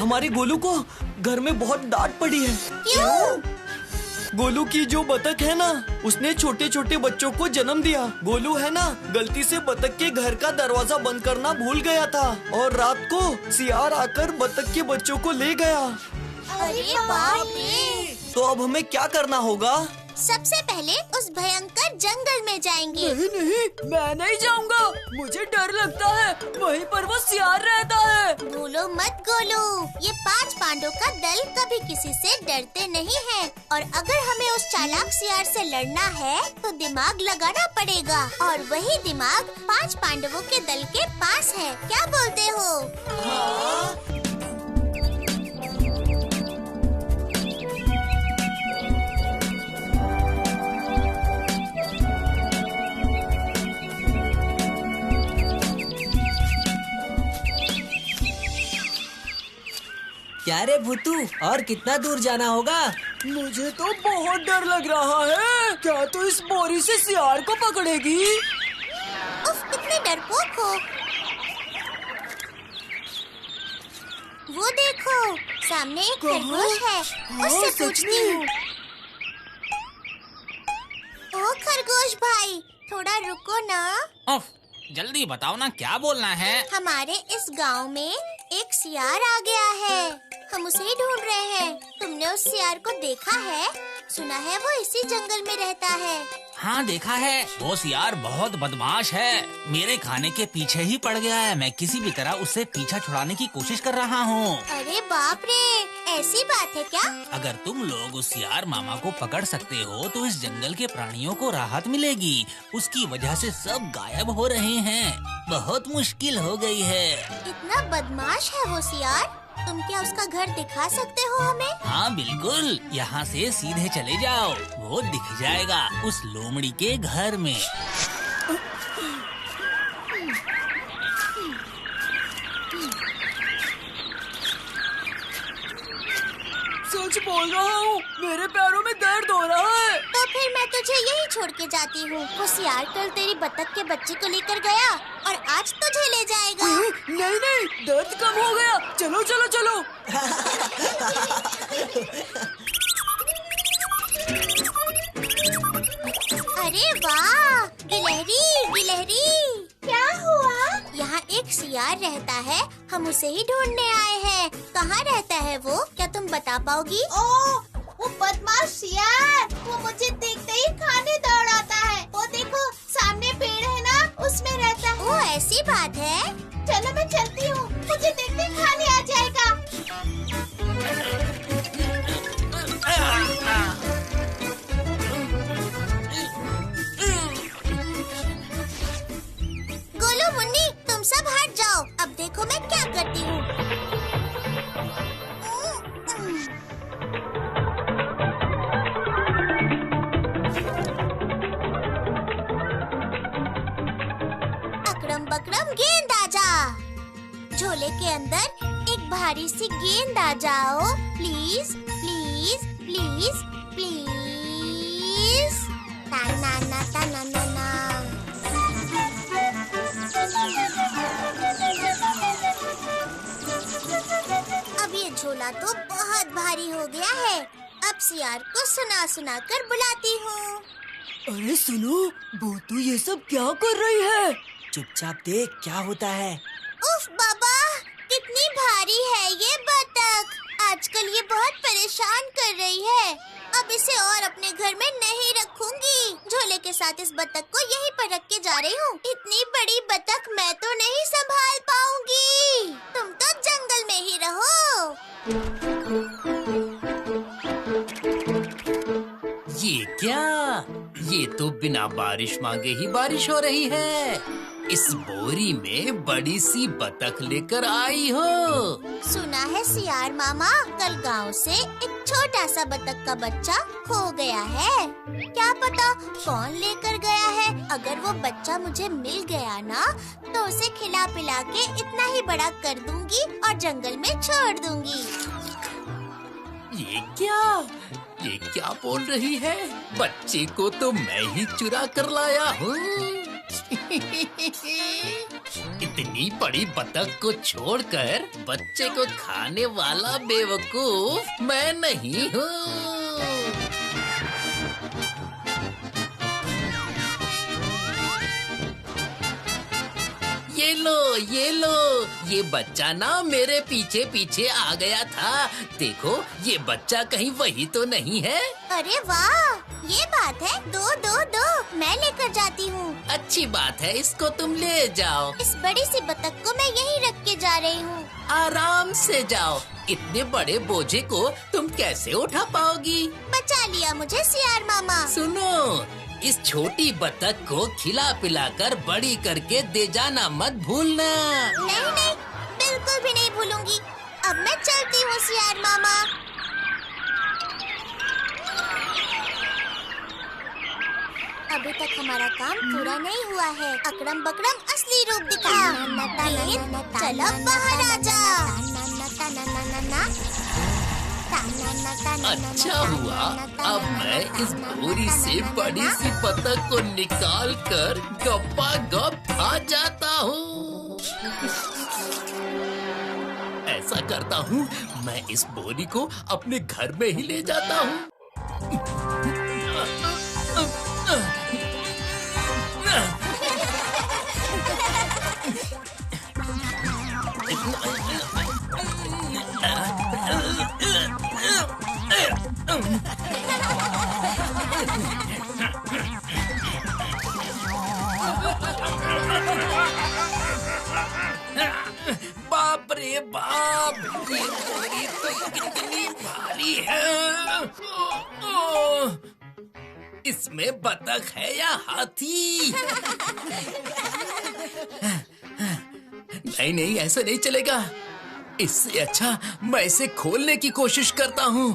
हमारे गोलू को घर में बहुत डांट पड़ी है। क्यों? गोलू की जो बतख है ना, उसने छोटे छोटे बच्चों को जन्म दिया। गोलू है ना, गलती से बतख के घर का दरवाजा बंद करना भूल गया था और रात को सियार आकर बतख के बच्चों को ले गया। अरे बाप रे! तो अब हमें क्या करना होगा? सबसे पहले उस भयंकर जंगल में जाएंगे। नहीं, मैं नहीं जाऊंगा। मुझे डर लगता है, वहीं पर वो सियार रहता है। भूलो मत गोलू, ये 5 पांडवों का दल कभी किसी से डरते नहीं है और अगर हमें उस चालाक सियार से लड़ना है तो दिमाग लगाना पड़ेगा और वही दिमाग 5 पांडवों के दल के पास है। क्या बोलते हो? क्या रे भूतू, और कितना दूर जाना होगा? मुझे तो बहुत डर लग रहा है। क्या तू इस बोरी से सियार को पकड़ेगी? उफ, कितने डरपोक हो। वो देखो, सामने एक खरगोश है। उससे पूछती हूँ। ओ खरगोश भाई, थोड़ा रुको ना। उफ, जल्दी बताओ ना, क्या बोलना है? हमारे इस गांव में एक सियार आ गया है। हम उसे ही ढूंढ रहे हैं। तुमने उस सियार को देखा है? सुना है वो इसी जंगल में रहता है। हाँ देखा है, वो सियार बहुत बदमाश है। मेरे खाने के पीछे ही पड़ गया है। मैं किसी भी तरह उससे पीछा छुड़ाने की कोशिश कर रहा हूँ। अरे बाप रे, ऐसी बात है क्या? अगर तुम लोग उस सियार मामा को पकड़ सकते हो तो इस जंगल के प्राणियों को राहत मिलेगी। उसकी वजह से सब गायब हो रहे हैं। बहुत मुश्किल हो गई है। इतना बदमाश है वो सियार? तुम क्या उसका घर दिखा सकते हो हमें? हाँ बिल्कुल, यहाँ से सीधे चले जाओ, वो दिख जाएगा उस लोमड़ी के घर में। सच बोल रहा हूँ, मेरे पैरों में दर्द हो रहा है। तो फिर मैं तुझे यही छोड़ के जाती हूँ। वो सियार कल तेरी बतख के बच्चे को लेकर गया और आज तुझे ले जाएगा। नहीं नहीं, दर्द कम हो गया। चलो चलो चलो। अरे वाह, गिलहरी गिलहरी। क्या हुआ? यहाँ एक सियार रहता है, हम उसे ही ढूंढने आए हैं। कहाँ रहता है वो? क्या तुम बता पाओगी? ओह, वो बदमाश सियार, वो मुझे देखते ही खाने दौड़ आता है। वो देखो, सामने पेड़ है ना, उसमें रहता है। ओह, ऐसी बात है? चलो मैं चलती हूँ, मुझे देखते ही खाने आ जाएगा। गोलू मुन्नी, तुम सब हट जाओ। अब देखो मैं क्या करती हूँ। अकड़म बकड़म गेंद आ जा। झोले के अंदर एक भारी सी गेंद आ जाओ। Please please please please. ता ना ना ता ना ना ना। अब ये झोला तो बहुत भारी हो गया है। अब सियार को सुना सुना कर बुलाती हूँ। अरे सुनो, भूतू ये सब क्या कर रही है? चुपचाप देख क्या होता है। उफ बाबा, कितनी भारी है ये बतख। आजकल ये बहुत परेशान कर रही है। अब इसे और अपने घर में नहीं रखूंगी। झोले के साथ इस बतख को यहीं पर रख के जा रही हूँ। इतनी बड़ी बतख मैं तो नहीं संभाल पाऊंगी। तुम तो जंगल में ही रहो। ये क्या? ये तो बिना बारिश मांगे ही बारिश हो रही है। इस बोरी में बड़ी सी बतख लेकर आई हो। सुना है सियार मामा, कल गांव से एक छोटा सा बतख का बच्चा खो गया है। क्या पता कौन लेकर गया है। अगर वो बच्चा मुझे मिल गया ना, तो उसे खिला पिला के इतना ही बड़ा कर दूंगी और जंगल में छोड़ दूंगी। ये क्या बोल रही है? बच्चे को तो मैं ही चुरा कर लाया हूँ। इतनी बड़ी बतख को छोड़कर बच्चे को खाने वाला बेवकूफ मैं नहीं हूँ। ये लो, ये बच्चा ना मेरे पीछे पीछे आ गया था। देखो ये बच्चा कहीं वही तो नहीं है। अरे वाह, ये बात है। दो मैं लेकर जाती हूँ। अच्छी बात है, इसको तुम ले जाओ। इस बड़ी सी बतख को मैं यहीं रख के जा रही हूँ। आराम से जाओ, इतने बड़े बोझे को तुम कैसे उठा पाओगी? बचा लिया मुझे सियार मामा। सुनो, इस छोटी बतख को खिला पिलाकर बड़ी करके दे जाना मत भूलना। नहीं, बिल्कुल भी नहीं भूलूंगी। अब मैं चलती हूँ सियार मामा। अभी तक हमारा काम पूरा नहीं हुआ है। अकड़म बकड़म असली रूप दिखा। चलो बाहर आजा। अच्छा हुआ, अब मैं इस बोरी से बड़ी सी बतख को निकाल कर गप्पा गप खा जाता हूँ। ऐसा करता हूँ, मैं इस बोरी को अपने घर में ही ले जाता हूँ। बाप रे बाप, ये बोरी तो कितनी भारी है। इसमें बतख है या हाथी? नहीं, ऐसा नहीं चलेगा। इससे अच्छा मैं इसे खोलने की कोशिश करता हूँ।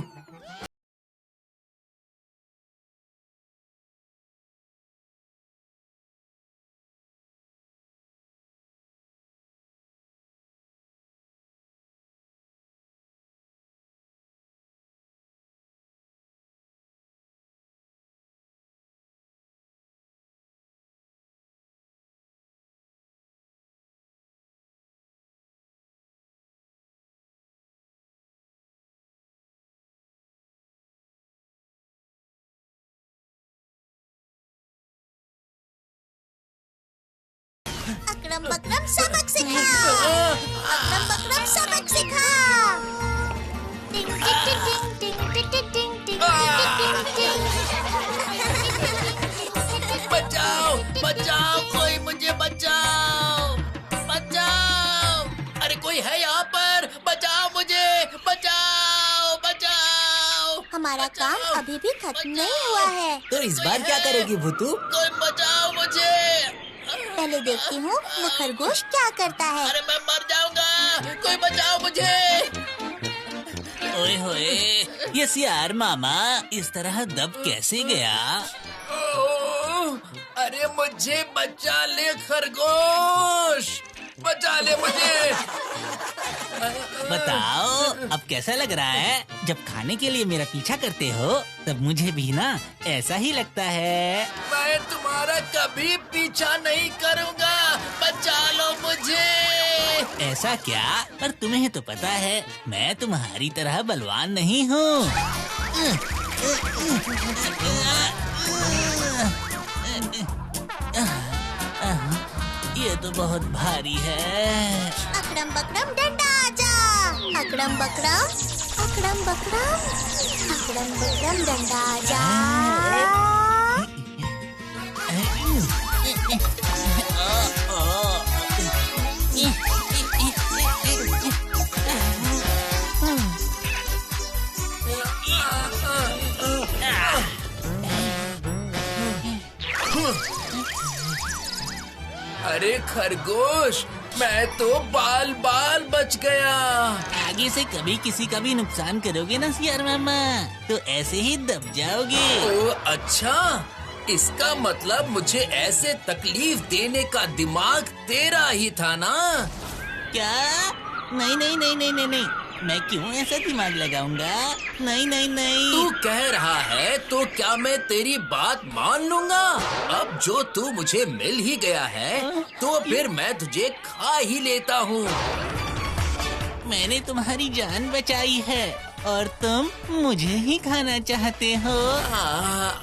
अकड़म बकड़म सबक सिखा। अकड़म बकड़म सबक सिखा। टिंग टिंग टिंग टिंग टिंग टिंग टिंग टिंग। बचाओ, बचाओ, कोई मुझे बचाओ, बचाओ। अरे कोई है यहाँ पर? बचाओ मुझे, बचाओ, बचाओ। हमारा काम अभी भी खत्म नहीं हुआ है। तो इस बार क्या करेगी भूतू? कोई बचाओ मुझे। पहले देखती हूँ वो खरगोश क्या करता है। अरे मैं मर जाऊंगा, कोई बचाओ मुझे। ओए होए, ये सियार मामा इस तरह दब कैसे गया? अरे मुझे बचा ले खरगोश, बचा ले मुझे। बताओ अब कैसा लग रहा है? जब खाने के लिए मेरा पीछा करते हो तब मुझे भी ना ऐसा ही लगता है। मैं तुम्हारा कभी पीछा नहीं करूंगा, बचा लो मुझे। ऐसा क्या? पर तुम्हें तो पता है मैं तुम्हारी तरह बलवान नहीं हूँ। ये तो बहुत भारी है। अकड़म बकड़म डंडा आजा। अकड़म बकड़म, अकड़म बकड़म, अकड़म बकड़म डंडा आजा। अरे खरगोश, मैं तो बाल बाल बच गया। आगे से कभी किसी का भी नुकसान करोगे ना सियार मामा तो ऐसे ही दब जाओगे। ओ अच्छा, इसका मतलब मुझे ऐसे तकलीफ देने का दिमाग तेरा ही था ना? क्या? नहीं नहीं नहीं नहीं नहीं नहीं, मैं क्यों ऐसा दिमाग लगाऊंगा? नहीं नहीं नहीं। तू कह रहा है तो क्या मैं तेरी बात मान लूंगा? अब जो तू मुझे मिल ही गया है तो फिर मैं तुझे खा ही लेता हूँ। मैंने तुम्हारी जान बचाई है और तुम मुझे ही खाना चाहते हो।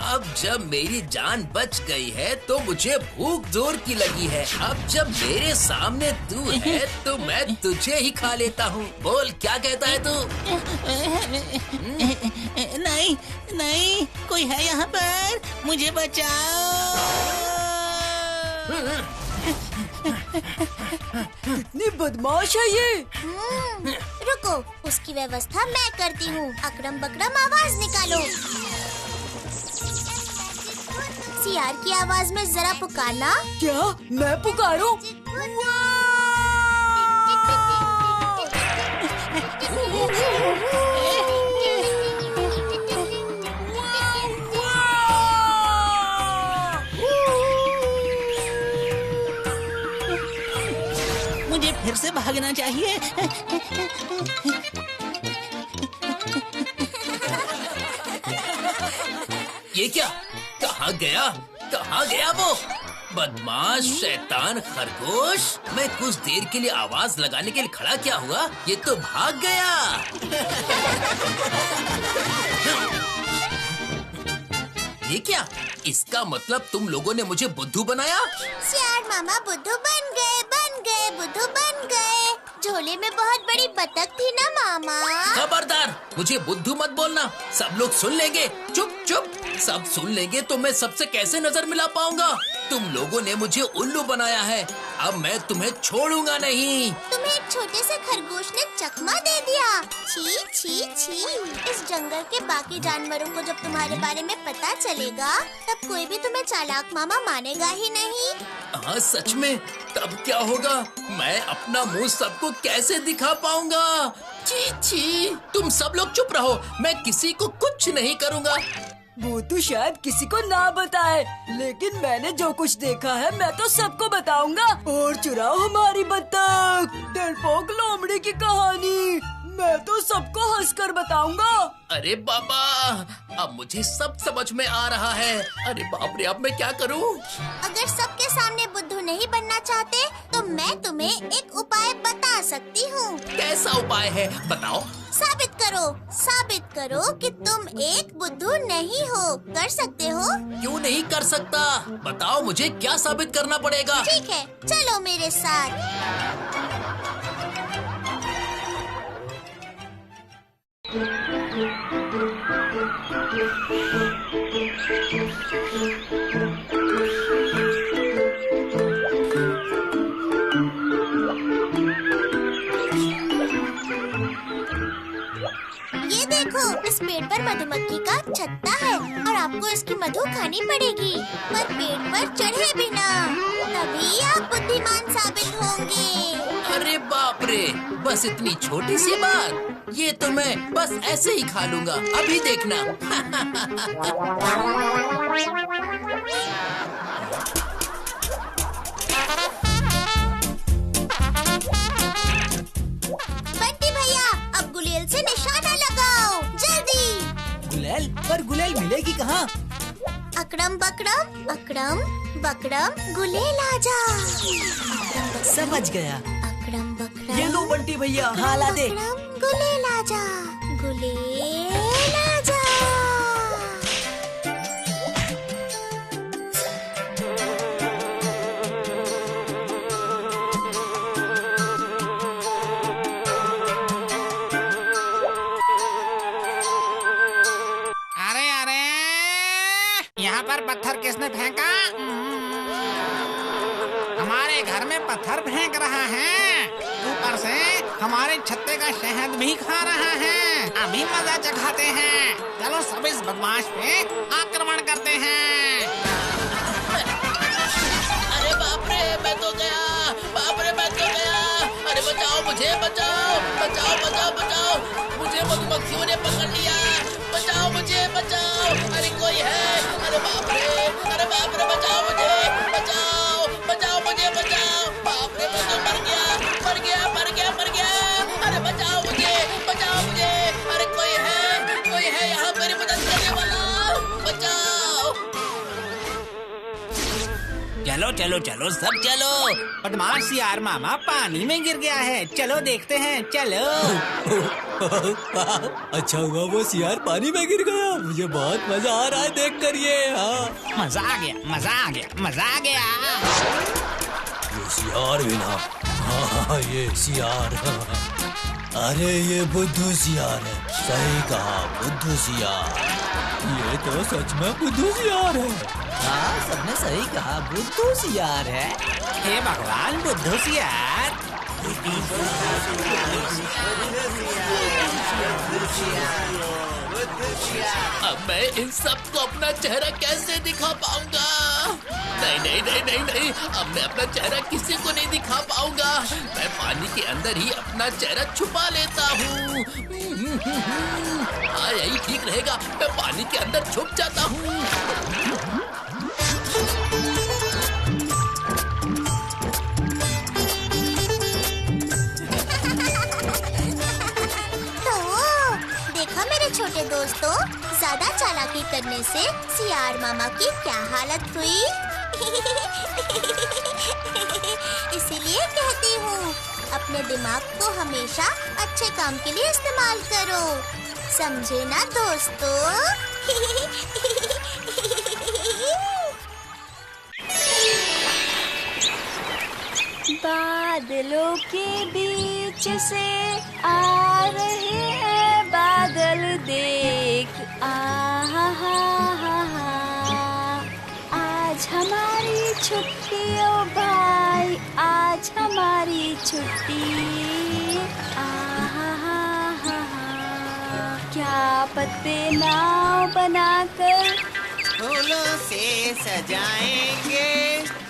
अब जब मेरी जान बच गई है तो मुझे भूख जोर की लगी है। अब जब मेरे सामने तू है तो मैं तुझे ही खा लेता हूँ। बोल क्या कहता है तू? नहीं नहीं, कोई है यहाँ पर, मुझे बचाओ। कितनी बदमाश है ये। रुको, उसकी व्यवस्था मैं करती हूँ। अकड़म बकड़म आवाज निकालो। सियार की आवाज में जरा पुकारना। क्या मैं पुकारूं? मुझे फिर से भागना चाहिए। ये क्या? कहाँ गया? कहाँ गया वो बदमाश शैतान खरगोश? मैं कुछ देर के लिए आवाज लगाने के लिए खड़ा क्या हुआ, ये तो भाग गया। ये क्या? इसका मतलब तुम लोगों ने मुझे बुद्धू बनाया? सियार मामा बुद्धू बन गए, बुद्धू बन गए। झोले में बहुत बड़ी बतख थी ना मामा। खबरदार, मुझे बुद्धू मत बोलना, सब लोग सुन लेंगे। चुप चुप, सब सुन लेंगे तो मैं सबसे कैसे नजर मिला पाऊंगा? तुम लोगों ने मुझे उल्लू बनाया है, अब मैं तुम्हें छोड़ूंगा नहीं। तुम्हें एक छोटे से खरगोश ने चकमा दे दिया। छी छी छी। इस जंगल के बाकी जानवरों को जब तुम्हारे बारे में पता चलेगा तब कोई भी तुम्हें चालाक मामा मानेगा ही नहीं। हाँ सच में, तब क्या होगा? मैं अपना मुंह सबको कैसे दिखा पाऊंगा? छी छी, तुम सब लोग चुप रहो, मैं किसी को कुछ नहीं करूँगा। वो तो शायद किसी को ना बताए, लेकिन मैंने जो कुछ देखा है मैं तो सबको बताऊंगा। और चुराओ हमारी बतख, डरपोक लोमड़ी की कहानी मैं तो सबको हंसकर बताऊंगा। अरे बाबा, अब मुझे सब समझ में आ रहा है। अरे बाप रे, अब मैं क्या करूं? अगर सबके सामने बुद्धू नहीं बनना चाहते तो मैं तुम्हें एक उपाय बता सकती हूँ। कैसा उपाय है, बताओ। साबित करो कि तुम एक बुद्धू नहीं हो। कर सकते हो? क्यों नहीं कर सकता? बताओ मुझे क्या साबित करना पड़ेगा। ठीक है, चलो मेरे साथ। ये देखो, इस पेड़ पर मधुमक्खी का छत्ता है और आपको इसकी मधु खानी पड़ेगी, पर पेड़ पर चढ़े बिना। तभी आप बुद्धिमान साबित होंगे। अरे बाप रे, बस इतनी छोटी सी बात, ये तो मैं बस ऐसे ही खा लूंगा, अभी देखना। बंटी भैया, अब गुलेल से निशाना लगाओ, जल्दी। गुलेल? पर गुलेल मिलेगी कहाँ? अकड़म बकड़म गुलेल आजा। समझ गया। अकड़म बकड़म ये लो बंटी भैया। हाँ ला दे। गुलेल आजा, गुलेल आजा। अरे अरे, यहाँ पर पत्थर किसने फेंका? हमारे घर में पत्थर फेंक रहा है, ऊपर से हमारे छत्ते का शहद भी खा रहा है। अभी मजा चखाते हैं। चलो सब इस बदमाश पे आक्रमण करते हैं। अरे बाप रे, मैं तो गया। बाप रे, मैं तो गया। अरे बचाओ मुझे, बचाओ बचाओ बचाओ बचाओ, मुझे मधुमक्खियों ने पकड़ लिया। बचाओ मुझे, बचाओ। अरे कोई है? अरे बाप रे, अरे बाप रे, बचाओ मुझे, बचाओ बचाओ मुझे, बचाओ। बाप रे, मैं तो मर गया। अरे बचाओ मुझे, चलो चलो चलो सब चलो। बदमाश सियार मामा पानी में गिर गया है, चलो देखते हैं, चलो। अच्छा हुआ वो सियार पानी में गिर गया, मुझे बहुत मजा आ रहा है देख कर ये। हाँ मजा आ गया, मजा आ गया, मजा आ गया। ये सियार भी ना, हाँ ये सियार, अरे ये बुद्धू सियार है, सही कहा बुद्धू सियार, ये तो सच में बुद्धू सियार है। हाँ सबने सही कहा, बुद्धू सियार है। हे भगवान, बुद्धू सियार। अब मैं इन सबको अपना चेहरा कैसे दिखा पाऊंगा? नहीं नहीं नहीं नहीं नहीं, अब मैं अपना चेहरा किसी को नहीं दिखा पाऊंगा। मैं पानी के अंदर ही अपना चेहरा छुपा लेता हूँ। हाँ यही ठीक रहेगा, मैं पानी के अंदर छुप जाता हूँ। छोटे दोस्तों, ज्यादा चालाकी करने से सियार मामा की क्या हालत हुई? इसीलिए कहती हूँ, अपने दिमाग को हमेशा अच्छे काम के लिए इस्तेमाल करो, समझे ना दोस्तों? बादलों के बीच से आ रहे हैं बादल, देख आहा हा हा हा। आज हमारी छुट्टी ओ भाई, आज हमारी छुट्टी, आहा हा हा हा। क्या पत्ते नाव बनाकर फूलों से सजाएंगे,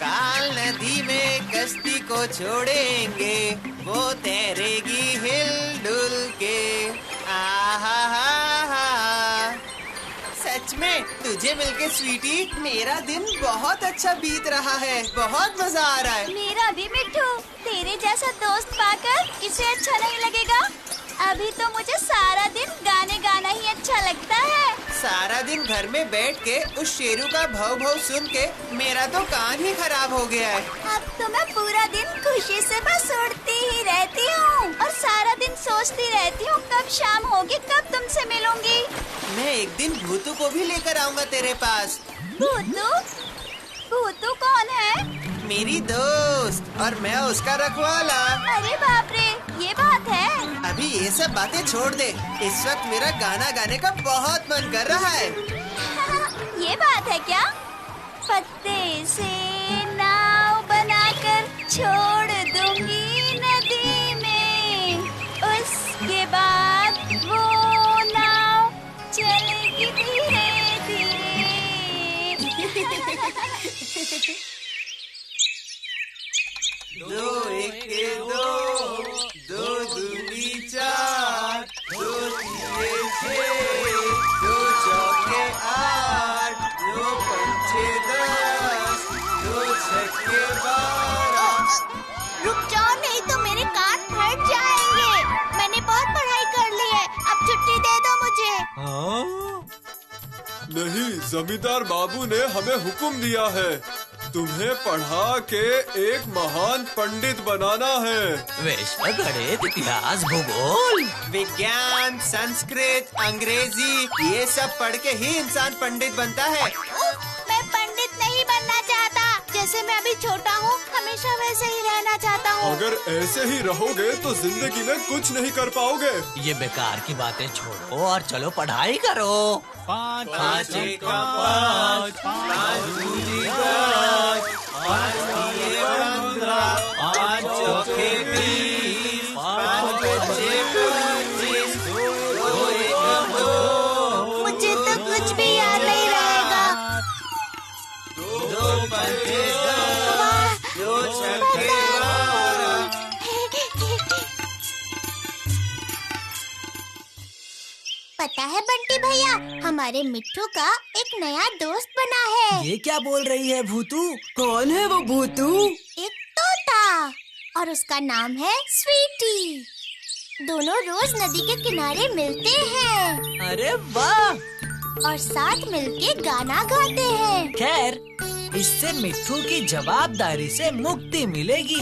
काल नदी में कश्ती को छोड़ेंगे, वो तैरेगी हिल-डुल के, आहा हा हा। सच में तुझे मिलके स्वीटी, मेरा दिन बहुत अच्छा बीत रहा है, बहुत मजा आ रहा है। मेरा भी मिट्ठू, तेरे जैसा दोस्त पाकर किसे अच्छा नहीं लगेगा? अभी तो मुझे सारा दिन गाने गाना ही अच्छा लगता है। सारा दिन घर में बैठ के उस शेरू का भव भव सुन के मेरा तो कान ही खराब हो गया है। अब तो मैं पूरा दिन खुशी से बस उड़ती ही रहती हूँ और सारा दिन सोचती रहती हूँ कब शाम होगी, कब तुमसे मिलूंगी। मैं एक दिन भूतू को भी लेकर आऊँगा तेरे पास। भूतू? भूतू कौन है? मेरी दोस्त, और मैं उसका रखवाला। अरे बाप रे, ये बात है। अभी ये सब बातें छोड़ दे, इस वक्त मेरा गाना गाने का बहुत मन कर रहा है। ये बात है क्या? पत्ते से नाव बनाकर छोड़ दूंगी नदी में, उसके बाद वो नाव चलेगी धीरे धीरे। दो एके दो, दो दूनी चार, दो तीने छः, दो चौके आठ, दो पंचे 10, दो छक्के 12। रुक जाओ, नहीं तो मेरे कान फट जाएंगे। मैंने बहुत पढ़ाई कर ली है, अब छुट्टी दे दो मुझे। हाँ? नहीं, जमींदार बाबू ने हमें हुक्म दिया है, तुम्हें पढ़ा के एक महान पंडित बनाना है। विश्व, गणित, इतिहास, भूगोल, विज्ञान, संस्कृत, अंग्रेजी, ये सब पढ़ के ही इंसान पंडित बनता है। मैं पंडित नहीं बनना चाहता, जैसे मैं अभी छोटा हूँ, हमेशा वैसे ही रहना चाहता हूँ। अगर ऐसे ही रहोगे तो जिंदगी में कुछ नहीं कर पाओगे। ये बेकार की बातें छोड़ो और चलो पढ़ाई करो। पाँच पाँच एका पाँच, पाँच दूनी 10, पाँच तीने 15, पाँच चौके 20, पाँच पंचे 25, दो एका दो। मुझे तो कुछ भी याद नहीं रहेगा। दो पंचे 10, दो छक्के 12। पता है बंटी भैया, हमारे मिट्ठू का एक नया दोस्त बना है। ये क्या बोल रही है भूतू? कौन है वो भूतू? एक तोता, और उसका नाम है स्वीटी। दोनों रोज नदी के किनारे मिलते हैं अरे वाह! और साथ मिलके गाना गाते हैं। खैर, इससे मिट्ठू की जवाबदारी से मुक्ति मिलेगी।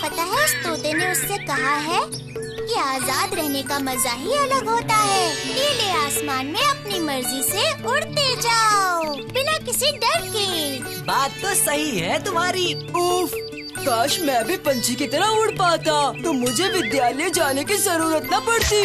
पता है उस तोते ने उससे कहा है कि आजाद रहने का मजा ही अलग होता है। नीले आसमान में अपनी मर्जी से उड़ते जाओ बिना किसी डर के। बात तो सही है तुम्हारी। उफ, काश मैं भी पंछी की तरह उड़ पाता तो मुझे विद्यालय जाने की जरूरत न पड़ती।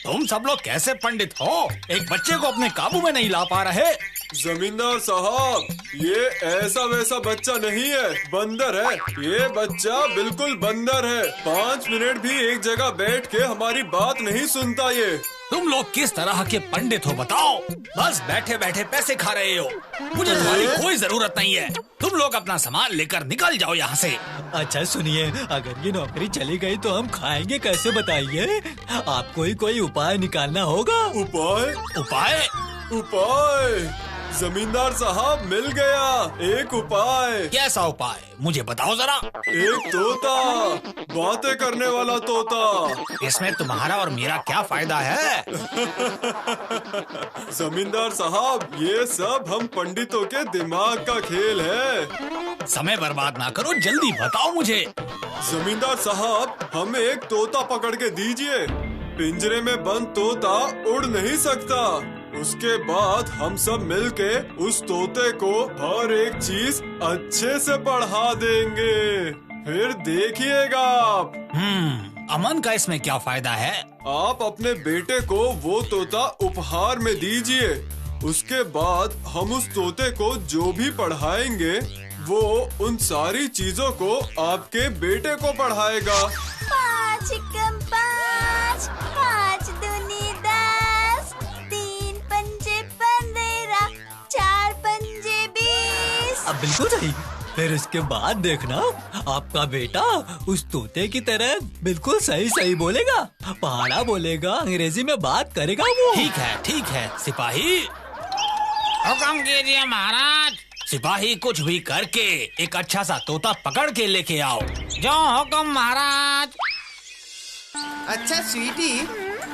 तुम सब लोग कैसे पंडित हो? एक बच्चे को अपने काबू में नहीं ला पा रहे। जमींदार साहब, ये ऐसा वैसा बच्चा नहीं है, बंदर है। ये बच्चा बिल्कुल बंदर है। 5 मिनट भी एक जगह बैठ के हमारी बात नहीं सुनता ये। तुम लोग किस तरह के पंडित हो बताओ? बस बैठे बैठे पैसे खा रहे हो। मुझे तुम्हारी कोई जरूरत नहीं है। तुम लोग अपना सामान लेकर निकल जाओ यहाँ से। अच्छा सुनिए, अगर ये नौकरी चली गई तो हम खाएंगे कैसे बताइए? आपको ही कोई उपाय निकालना होगा। उपाय? उपाय? उपाय जमींदार साहब, मिल गया एक उपाय। कैसा उपाय? मुझे बताओ जरा। एक तोता, बातें करने वाला तोता। इसमें तुम्हारा और मेरा क्या फायदा है? जमींदार साहब, ये सब हम पंडितों के दिमाग का खेल है। समय बर्बाद ना करो, जल्दी बताओ मुझे। जमींदार साहब, हमें एक तोता पकड़ के दीजिए। पिंजरे में बंद तोता उड़ नहीं सकता। उसके बाद हम सब मिलके उस तोते को हर एक चीज अच्छे से पढ़ा देंगे। फिर देखिएगा आप। अमन का इसमें क्या फायदा है? आप अपने बेटे को वो तोता उपहार में दीजिए। उसके बाद हम उस तोते को जो भी पढ़ाएंगे वो उन सारी चीजों को आपके बेटे को पढ़ाएगा। 5 एकम 5, 5 दूनी 10, 3 पंजे 15, 4 पंजे 20। अब बिल्कुल सही। फिर इसके बाद देखना, आपका बेटा उस तोते की तरह बिल्कुल सही सही बोलेगा, पहाड़ा बोलेगा, अंग्रेजी में बात करेगा वो। ठीक है सिपाही। हुक्म कीजिए महाराज। सिपाही, कुछ भी करके एक अच्छा सा तोता पकड़ के लेके आओ। जो हुक्म महाराज। अच्छा स्वीटी,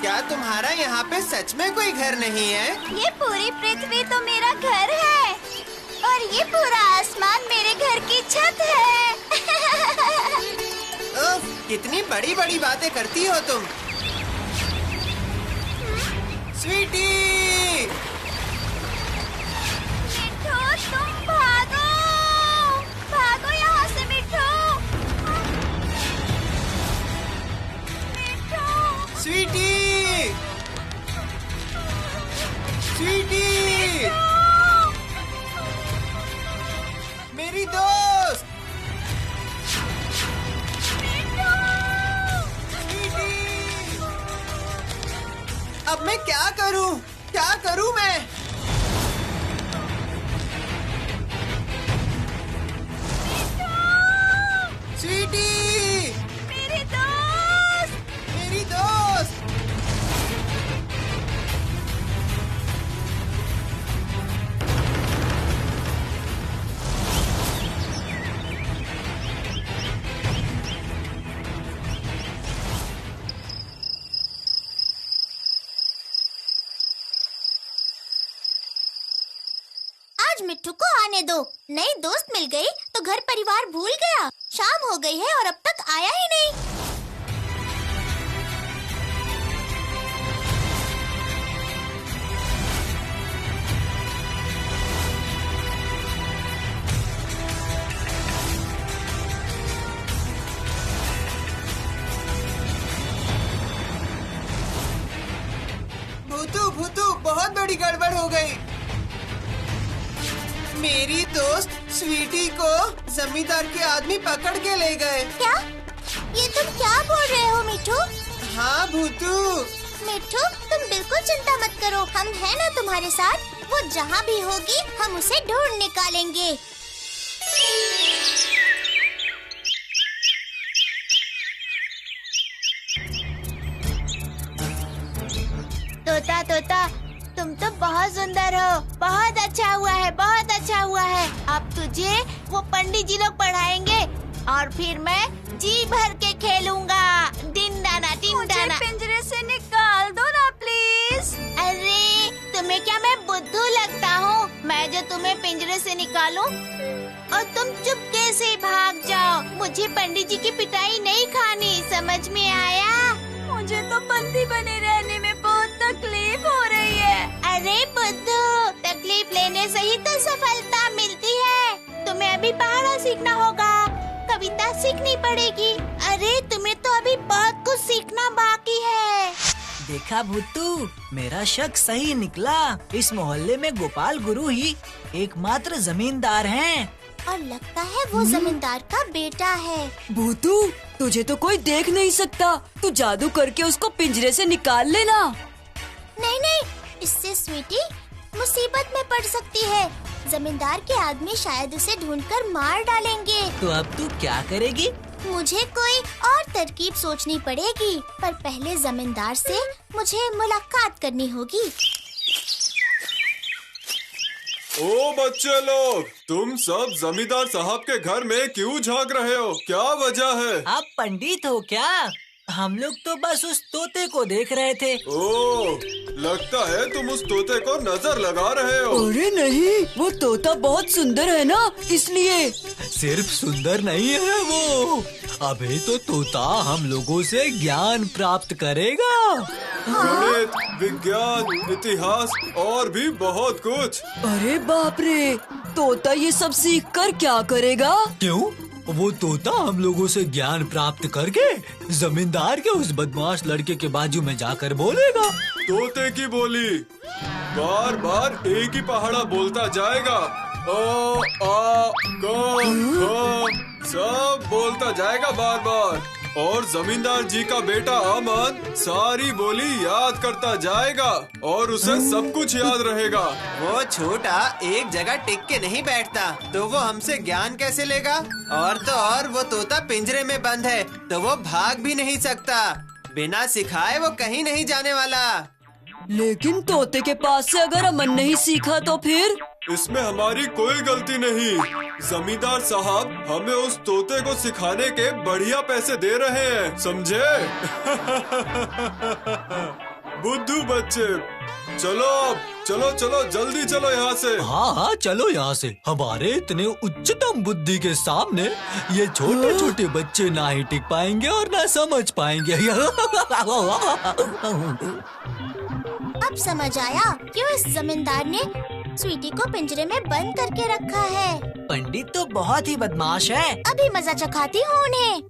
क्या तुम्हारा यहाँ पे सच में कोई घर नहीं है? ये पूरी पृथ्वी तो मेरा घर है और ये पूरा आसमान मेरे घर की छत है। उफ, कितनी बड़ी बड़ी बातें करती हो तुम। स्वीटी! मिठू, तुम भागो, भागो यहाँ से मिठू। मिठू, स्वीटी! स्वीटी! मेरी दोस्त! स्वीटी! अब मैं क्या करूं? क्या करूं मैं? स्वीटी! मेरी दोस्त, मेरी दोस्त! आज मिट्ठू को आने दो। नई दोस्त मिल गई तो घर परिवार भूल गया। शाम हो गई है और अब तक आया ही नहीं। भूतू भूतू, बहुत बड़ी गड़बड़ हो गई। मेरी दोस्त स्वीटी को जमींदार के आदमी पकड़ के ले गए। क्या? ये तुम क्या बोल रहे हो मिठू? हाँ भूतू। मिठू, तुम बिल्कुल चिंता मत करो, हम हैं ना तुम्हारे साथ। वो जहाँ भी होगी हम उसे ढूंढ निकालेंगे। तोता तोता, तुम तो बहुत सुंदर हो। बहुत अच्छा हुआ है, बहुत अच्छा हुआ है। अब तुझे वो पंडित जी लोग पढ़ाएंगे और फिर मैं जी भर के खेलूंगा। डिंडाना डिंडाना। पिंजरे से निकाल दो ना प्लीज। अरे तुम्हें क्या मैं बुद्धू लगता हूँ? मैं जो तुम्हें पिंजरे से निकालूं और तुम चुपके से भाग जाओ। मुझे पंडित जी की पिटाई नहीं खानी, समझ में आया? मुझे तो बंदी बने रहने में बहुत तकलीफ हो रही है। अरे बुद्धू, तकलीफ लेने से ही तो सफलता मिलती है। तुम्हें अभी पहाड़ा सीखना होगा, कविता सीखनी पड़ेगी। अरे तुम्हें तो अभी बहुत कुछ सीखना बाकी है। देखा भुट्टू, मेरा शक सही निकला। इस मोहल्ले में गोपाल गुरु ही एकमात्र जमींदार हैं। और लगता है वो जमींदार का बेटा है। भूतू, तुझे तो कोई देख नहीं सकता। तू जादू करके उसको पिंजरे से निकाल लेना। नहीं नहीं, इससे स्वीटी मुसीबत में पड़ सकती है। जमींदार के आदमी शायद उसे ढूंढकर मार डालेंगे। तो अब तू क्या करेगी? मुझे कोई और तरकीब सोचनी पड़ेगी, पर पहले जमींदार से मुझे मुलाकात करनी होगी। ओ बच्चे लोग, तुम सब जमींदार साहब के घर में क्यों झांक रहे हो? क्या वजह है? आप पंडित हो क्या? हम लोग तो बस उस तोते को देख रहे थे। ओह, लगता है तुम उस तोते को नजर लगा रहे हो। अरे नहीं, वो तोता बहुत सुंदर है ना, इसलिए। सिर्फ सुंदर नहीं है वो, अभी तो तोता हम लोगों से ज्ञान प्राप्त करेगा। गणित, विज्ञान, इतिहास और भी बहुत कुछ। अरे बाप रे, तोता ये सब सीख कर क्या करेगा? क्यों? वो तोता हम लोगों से ज्ञान प्राप्त करके जमींदार के उस बदमाश लड़के के बाजू में जाकर बोलेगा। तोते की बोली बार बार एक ही पहाड़ा बोलता जाएगा। ओ आ क ख सब बोलता जाएगा बार बार। और जमींदार जी का बेटा अमन सारी बोली याद करता जाएगा और उसे सब कुछ याद रहेगा। वो छोटा एक जगह टिक के नहीं बैठता, तो वो हमसे ज्ञान कैसे लेगा? और तो और वो तोता पिंजरे में बंद है, तो वो भाग भी नहीं सकता। बिना सिखाए वो कहीं नहीं जाने वाला। लेकिन तोते के पास से अगर अमन नहीं सीखा तो फिर? इसमें हमारी कोई गलती नहीं। जमींदार साहब हमें उस तोते को सिखाने के बढ़िया पैसे दे रहे हैं, समझे? बुद्धू बच्चे, चलो चलो चलो जल्दी चलो यहाँ से। हाँ हाँ चलो यहाँ से। हमारे इतने उच्चतम बुद्धि के सामने ये छोटे छोटे बच्चे ना ही टिक पाएंगे और ना समझ पाएंगे। अब समझ आया क्यों इस जमींदार ने स्वीटी को पिंजरे में बंद करके रखा है। पंडित तो बहुत ही बदमाश है। अभी मजा चखाती हूँ उन्हें।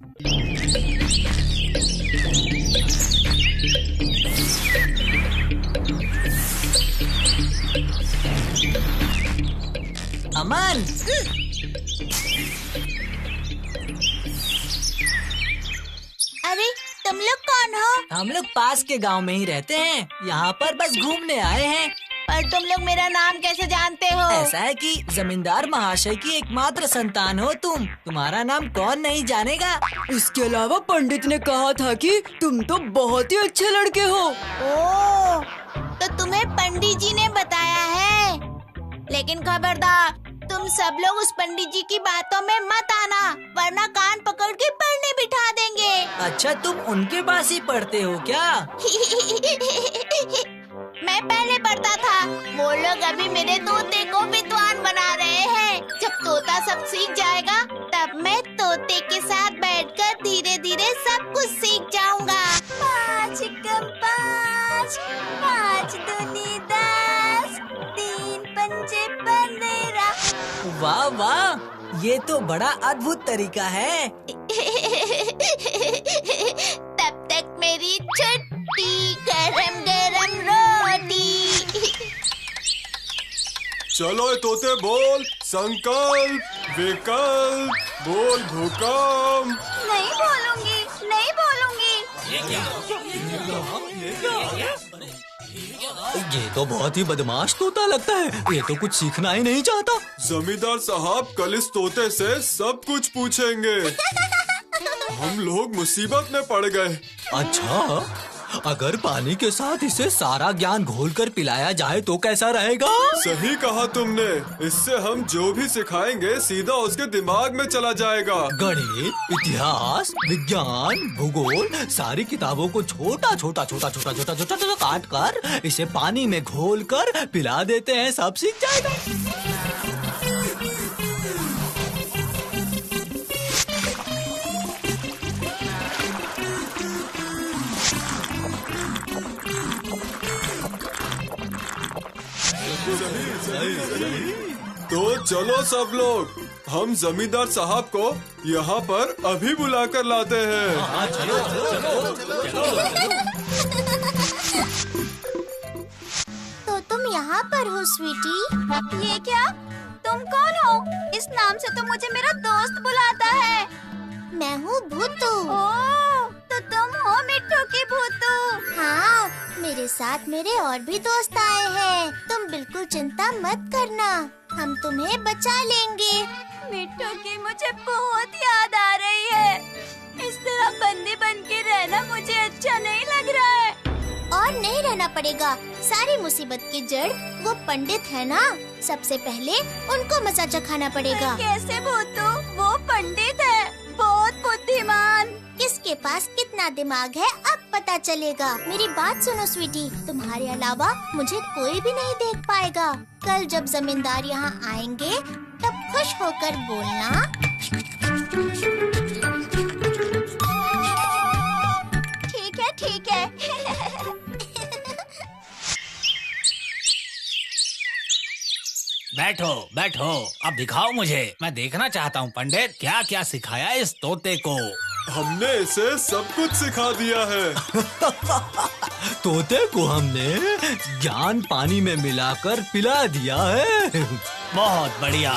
अमन, अरे तुम लोग कौन हो? हम लोग पास के गांव में ही रहते हैं, यहाँ पर बस घूमने आए हैं। पर तुम लोग मेरा नाम कैसे जानते हो? ऐसा है कि जमींदार महाशय की एकमात्र संतान हो तुम। तुम्हारा नाम कौन नहीं जानेगा? इसके अलावा पंडित ने कहा था कि तुम तो बहुत ही अच्छे लड़के हो। ओह, तो तुम्हें पंडित जी ने बताया है। लेकिन खबरदार, तुम सब लोग उस पंडित जी की बातों में मत आना, वरना कान पकड़ के पढ़ने बिठा देंगे। अच्छा, तुम उनके पास ही पढ़ते हो क्या? मैं पहले पढ़ता था। वो लोग अभी मेरे तोते को विद्वान बना रहे हैं। जब तोता सब सीख जाएगा, तब मैं तोते के साथ बैठकर धीरे धीरे सब कुछ सीख जाऊंगा। 5 एकम 5, 5 दूनी 10, 3 पंजे 15। वाह वाह, ये तो बड़ा अद्भुत तरीका है। तब तक मेरी छुट्टी, गरम गरम रोटी। चलो तोते बोल संकल्प विकल्प, बोल भूकंप। नहीं बोलूंगी, नहीं बोलूंगी। ये तो बहुत ही बदमाश तोता लगता है, ये तो कुछ सीखना ही नहीं चाहता। जमींदार साहब कल इस तोते से सब कुछ पूछेंगे। हम लोग मुसीबत में पड़ गए। अच्छा, अगर पानी के साथ इसे सारा ज्ञान घोलकर पिलाया जाए तो कैसा रहेगा? सही कहा तुमने। इससे हम जो भी सिखाएंगे सीधा उसके दिमाग में चला जाएगा। गणित, इतिहास, विज्ञान, भूगोल सारी किताबों को छोटा छोटा छोटा छोटा छोटा छोटा छोटा काट कर इसे पानी में घोल कर पिला देते हैं, सब सीख जाएगा। तो चलो सब लोग, हम जमींदार साहब को यहाँ पर अभी बुला कर लाते हैं। तो तुम यहाँ पर हो स्वीटी? ये क्या? तुम कौन हो? इस नाम से तो मुझे मेरा दोस्त बुलाता है। मैं हूँ भूतू। ओह, तो तुम हो मिट्टू की भूतू? हाँ, मेरे साथ मेरे और भी दोस्त आए हैं। तुम बिल्कुल चिंता मत करना, हम तुम्हें बचा लेंगे। मिट्टू की मुझे बहुत याद आ रही है। इस तरह बंदी बन के रहना मुझे अच्छा नहीं लग रहा है। और नहीं रहना पड़ेगा। सारी मुसीबत की जड़ वो पंडित है ना, सबसे पहले उनको मजा चखाना पड़ेगा। कैसे भूतू? वो पंडित है, बहुत बुद्धिमान। किसके पास कितना दिमाग है अब पता चलेगा। मेरी बात सुनो स्वीटी, तुम्हारे अलावा मुझे कोई भी नहीं देख पाएगा। कल जब जमींदार यहाँ आएंगे तब खुश होकर बोलना, ठीक है ठीक है। बैठो बैठो, अब दिखाओ मुझे, मैं देखना चाहता हूँ पंडित क्या क्या सिखाया इस तोते को। हमने इसे सब कुछ सिखा दिया है। तोते को हमने ज्ञान पानी में मिलाकर पिला दिया है। बहुत बढ़िया।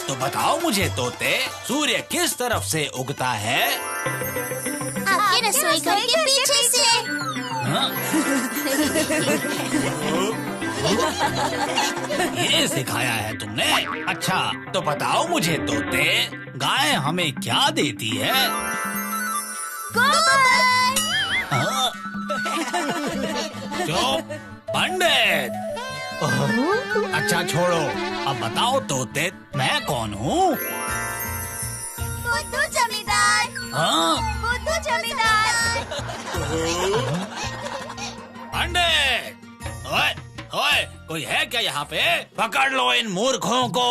तो बताओ मुझे तोते, सूर्य किस तरफ से उगता है? आपके रसोई घर के पीछे से। हाँ? ये सिखाया है तुमने? अच्छा, तो बताओ मुझे तोते, गाय हमें क्या देती है? गोबर। हाँ? चुप पंडित। अच्छा छोड़ो, अब बताओ तोते, मैं कौन हूँ? बुद्धू जमींदार। हाँ? बुद्धू जमींदार। पंडित, ओए ओए, कोई है क्या यहाँ पे? पकड़ लो इन मूर्खों को।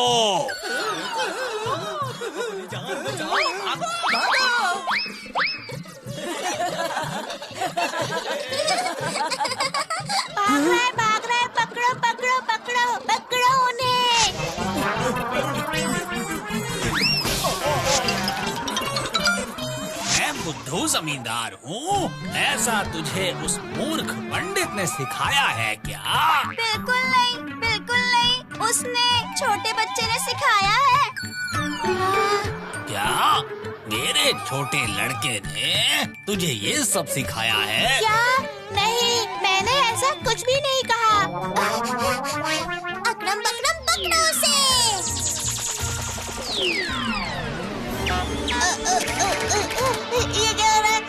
भाग रहा है, पकड़ो पकड़ो पकड़ो पकड़ो उन्हें। मैं बुद्धू जमींदार हूँ, ऐसा तुझे उस मूर्ख पंडित ने सिखाया है क्या? बिल्कुल नहीं, बिल्कुल नहीं। उसने छोटे बच्चे ने सिखाया है। क्या मेरे छोटे लड़के ने तुझे ये सब सिखाया है? क्या? नहीं, मैंने ऐसा कुछ भी नहीं कहा। अकरम बकरम पकड़ो उसे। ये क्या हो रहा है?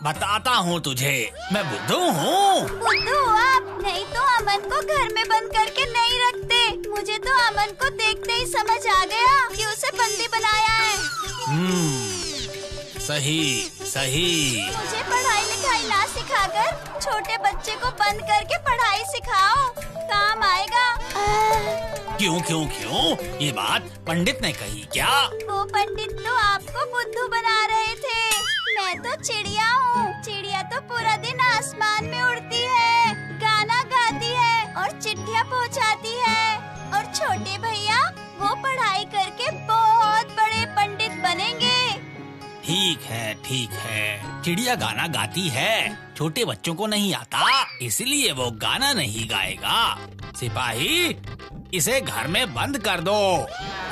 बताता हूँ तुझे, मैं बुद्धू हूँ। बुद्धू आप? नहीं तो अमन को घर में बंद करके नहीं रखते। मुझे तो अमन को देखते ही समझ आ गया कि उसे बंदी बनाया है। सही सही। मुझे पढ़ाई लिखाई ना सिखाकर छोटे बच्चे को बंद करके पढ़ाई सिखाओ, काम आएगा। क्यों क्यों क्यों? ये बात पंडित ने कही क्या? वो पंडित तो आपको बुद्धू बना रहे थे। मैं तो चिड़िया हूँ। चिड़िया तो पूरा दिन आसमान में उड़ती है, गाना गाती है और चिट्ठियाँ पहुँचाती है। और छोटे भैया वो पढ़ाई करके बहुत बड़े पंडित बनेंगे। ठीक है, चिड़िया गाना गाती है, छोटे बच्चों को नहीं आता, इसलिए वो गाना नहीं गाएगा। सिपाही, इसे घर में बंद कर दो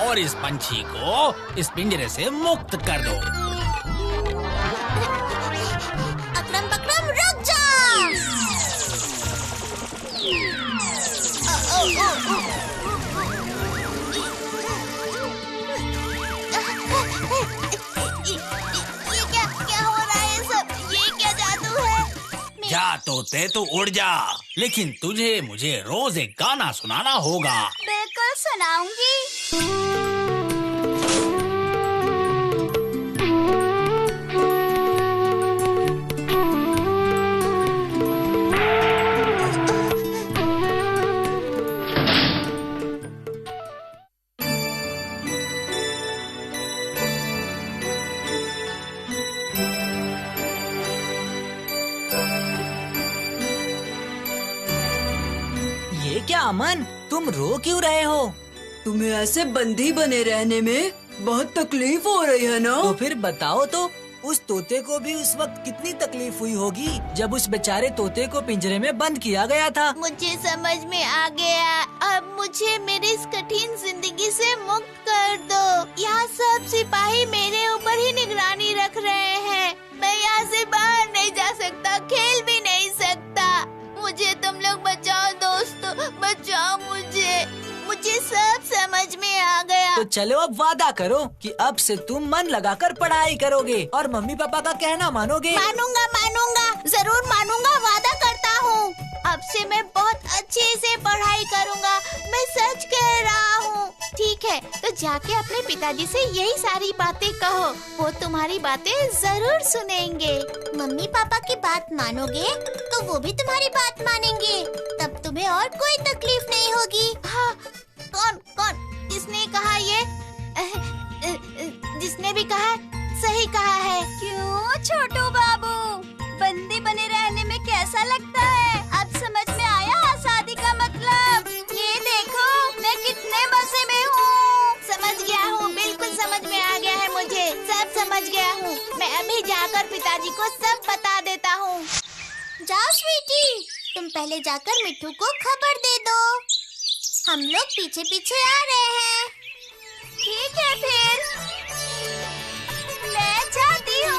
और इस पंछी को इस पिंजरे से मुक्त कर दो। अकरम बकरम रुक जा। ये क्या हो रहा है? तोते तो उड़ जा, लेकिन तुझे मुझे रोज एक गाना सुनाना होगा। बिल्कुल सुनाऊंगी। ये क्या अमन, तुम रो क्यों रहे हो? तुम्हें ऐसे बंदी बने रहने में बहुत तकलीफ हो रही है ना? तो फिर बताओ तो, उस तोते को भी उस वक्त कितनी तकलीफ हुई होगी जब उस बेचारे तोते को पिंजरे में बंद किया गया था। मुझे समझ में आ गया। अब मुझे मेरी इस कठिन जिंदगी से मुक्त कर दो। यहाँ सब सिपाही मेरे ऊपर ही निगरानी रख रहे हैं। मैं यहाँ से बाहर नहीं जा सकता, खेल भी नहीं सकता। मुझे तुम लोग बचाओ दोस्तों, बचाओ मुझे। मुझे सब समझ में आ गया। तो चलो अब वादा करो कि अब से तुम मन लगाकर पढ़ाई करोगे और मम्मी पापा का कहना मानोगे। मानूंगा, जरूर मानूंगा, वादा करता हूँ। अब से मैं बहुत अच्छे से पढ़ाई करूँगा, मैं सच कह रहा हूँ। ठीक है, तो जाके अपने पिताजी से यही सारी बातें कहो, वो तुम्हारी बातें जरूर सुनेंगे। मम्मी पापा की बात मानोगे तो वो भी तुम्हारी बात मानेंगे, तब तुम्हें और कोई तकलीफ नहीं होगी। हाँ, कौन किसने कहा ये? जिसने भी कहा सही कहा है। क्यों छोटू बाबू, बंदी बने रहने में कैसा लगता है? अब समझ में आया आजादी का मतलब? ये देखो मैं कितने मजे में हूँ। समझ गया हूँ, बिल्कुल समझ में आ गया है मुझे, सब समझ गया हूँ। मैं अभी जाकर पिताजी को सब बता देता हूँ। जाओ स्वीटी, तुम पहले जाकर मिट्ठू को खबर दे दो। हम लोग पीछे पीछे आ रहे हैं। ठीक है फिर, मैं जाती हूँ।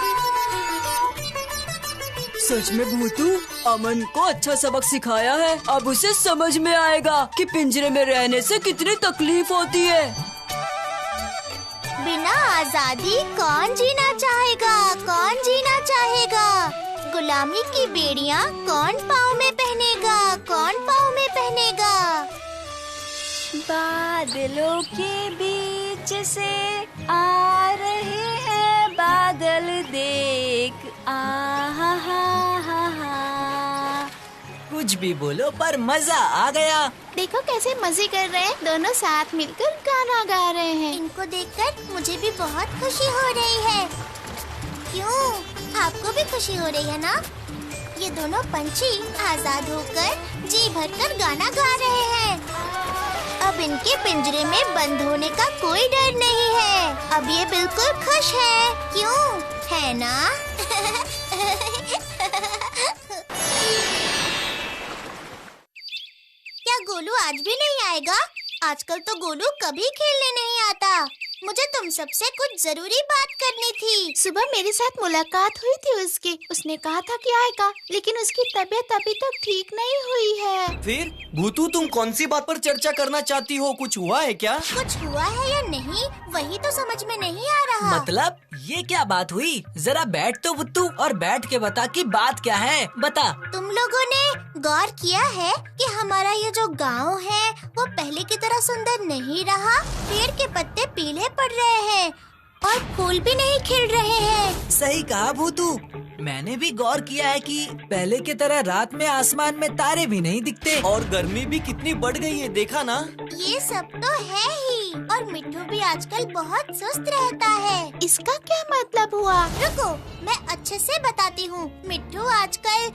सच में भूतू, अमन को अच्छा सबक सिखाया है। अब उसे समझ में आएगा कि पिंजरे में रहने से कितनी तकलीफ होती है। बिना आजादी कौन जीना चाहेगा, कौन जीना चाहेगा? गुलामी की बेड़ियाँ कौन पाँव में पहनेगा, कौन पाँव में पहनेगा? बादलों के बीच से आ रहे हैं बादल, देख आहा हा हा हा। कुछ भी बोलो पर मजा आ गया। देखो कैसे मजे कर रहे हैं, दोनों साथ मिलकर गाना गा रहे हैं। इनको देखकर मुझे भी बहुत खुशी हो रही है। क्यों, आपको भी खुशी हो रही है ना? ये दोनों पंछी आजाद होकर जी भरकर गाना गा रहे हैं। अब इनके पिंजरे में बंद होने का कोई डर नहीं है। अब ये बिल्कुल खुश है। क्यों, है ना? क्या गोलू आज भी नहीं आएगा? आजकल तो गोलू कभी खेलने नहीं आता। मुझे तुम सबसे कुछ जरूरी बात करनी थी। सुबह मेरे साथ मुलाकात हुई थी उसकी, उसने कहा था कि आएगा, लेकिन उसकी तबीयत अभी तक ठीक नहीं हुई है। फिर भूतू, तुम कौन सी बात पर चर्चा करना चाहती हो? कुछ हुआ है क्या? कुछ हुआ है या नहीं, वही तो समझ में नहीं आ रहा। मतलब ये क्या बात हुई? जरा बैठ तो बुत्तू और बैठ के बता कि बात क्या है, बता। तुम लोगों ने गौर किया है कि हमारा ये जो गांव है वो पहले की तरह सुंदर नहीं रहा। पेड़ के पत्ते पीले पड़ रहे हैं और फूल भी नहीं खिल रहे हैं। सही कहा भूतू, मैंने भी गौर किया है कि पहले की तरह रात में आसमान में तारे भी नहीं दिखते। और गर्मी भी कितनी बढ़ गई है, देखा ना? ये सब तो है ही, और मिट्ठू भी आजकल बहुत सुस्त रहता है। इसका क्या मतलब हुआ? रुको, मैं अच्छे से बताती हूँ। मिट्ठू आजकल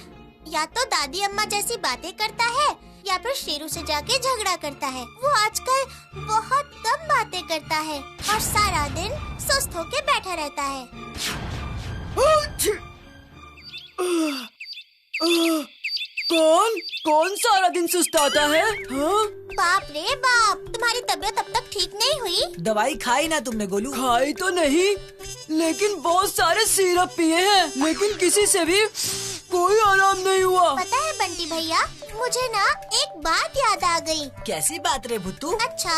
या तो दादी अम्मा जैसी बातें करता है या फिर शेरू से जाके झगड़ा करता है। वो आजकल बहुत कम बातें करता है और सारा दिन सुस्त होके बैठा रहता है। कौन सारा दिन सुस्ताता है? हाँ? बाप रे बाप, तुम्हारी तबीयत अब तक ठीक नहीं हुई? दवाई खाई ना तुमने गोलू? खाई तो नहीं, लेकिन बहुत सारे सिरप पिए हैं, लेकिन किसी से भी कोई आराम नहीं हुआ। पता है बंटी भैया, मुझे ना एक बात याद आ गई। कैसी बात रे भुत्तू? अच्छा,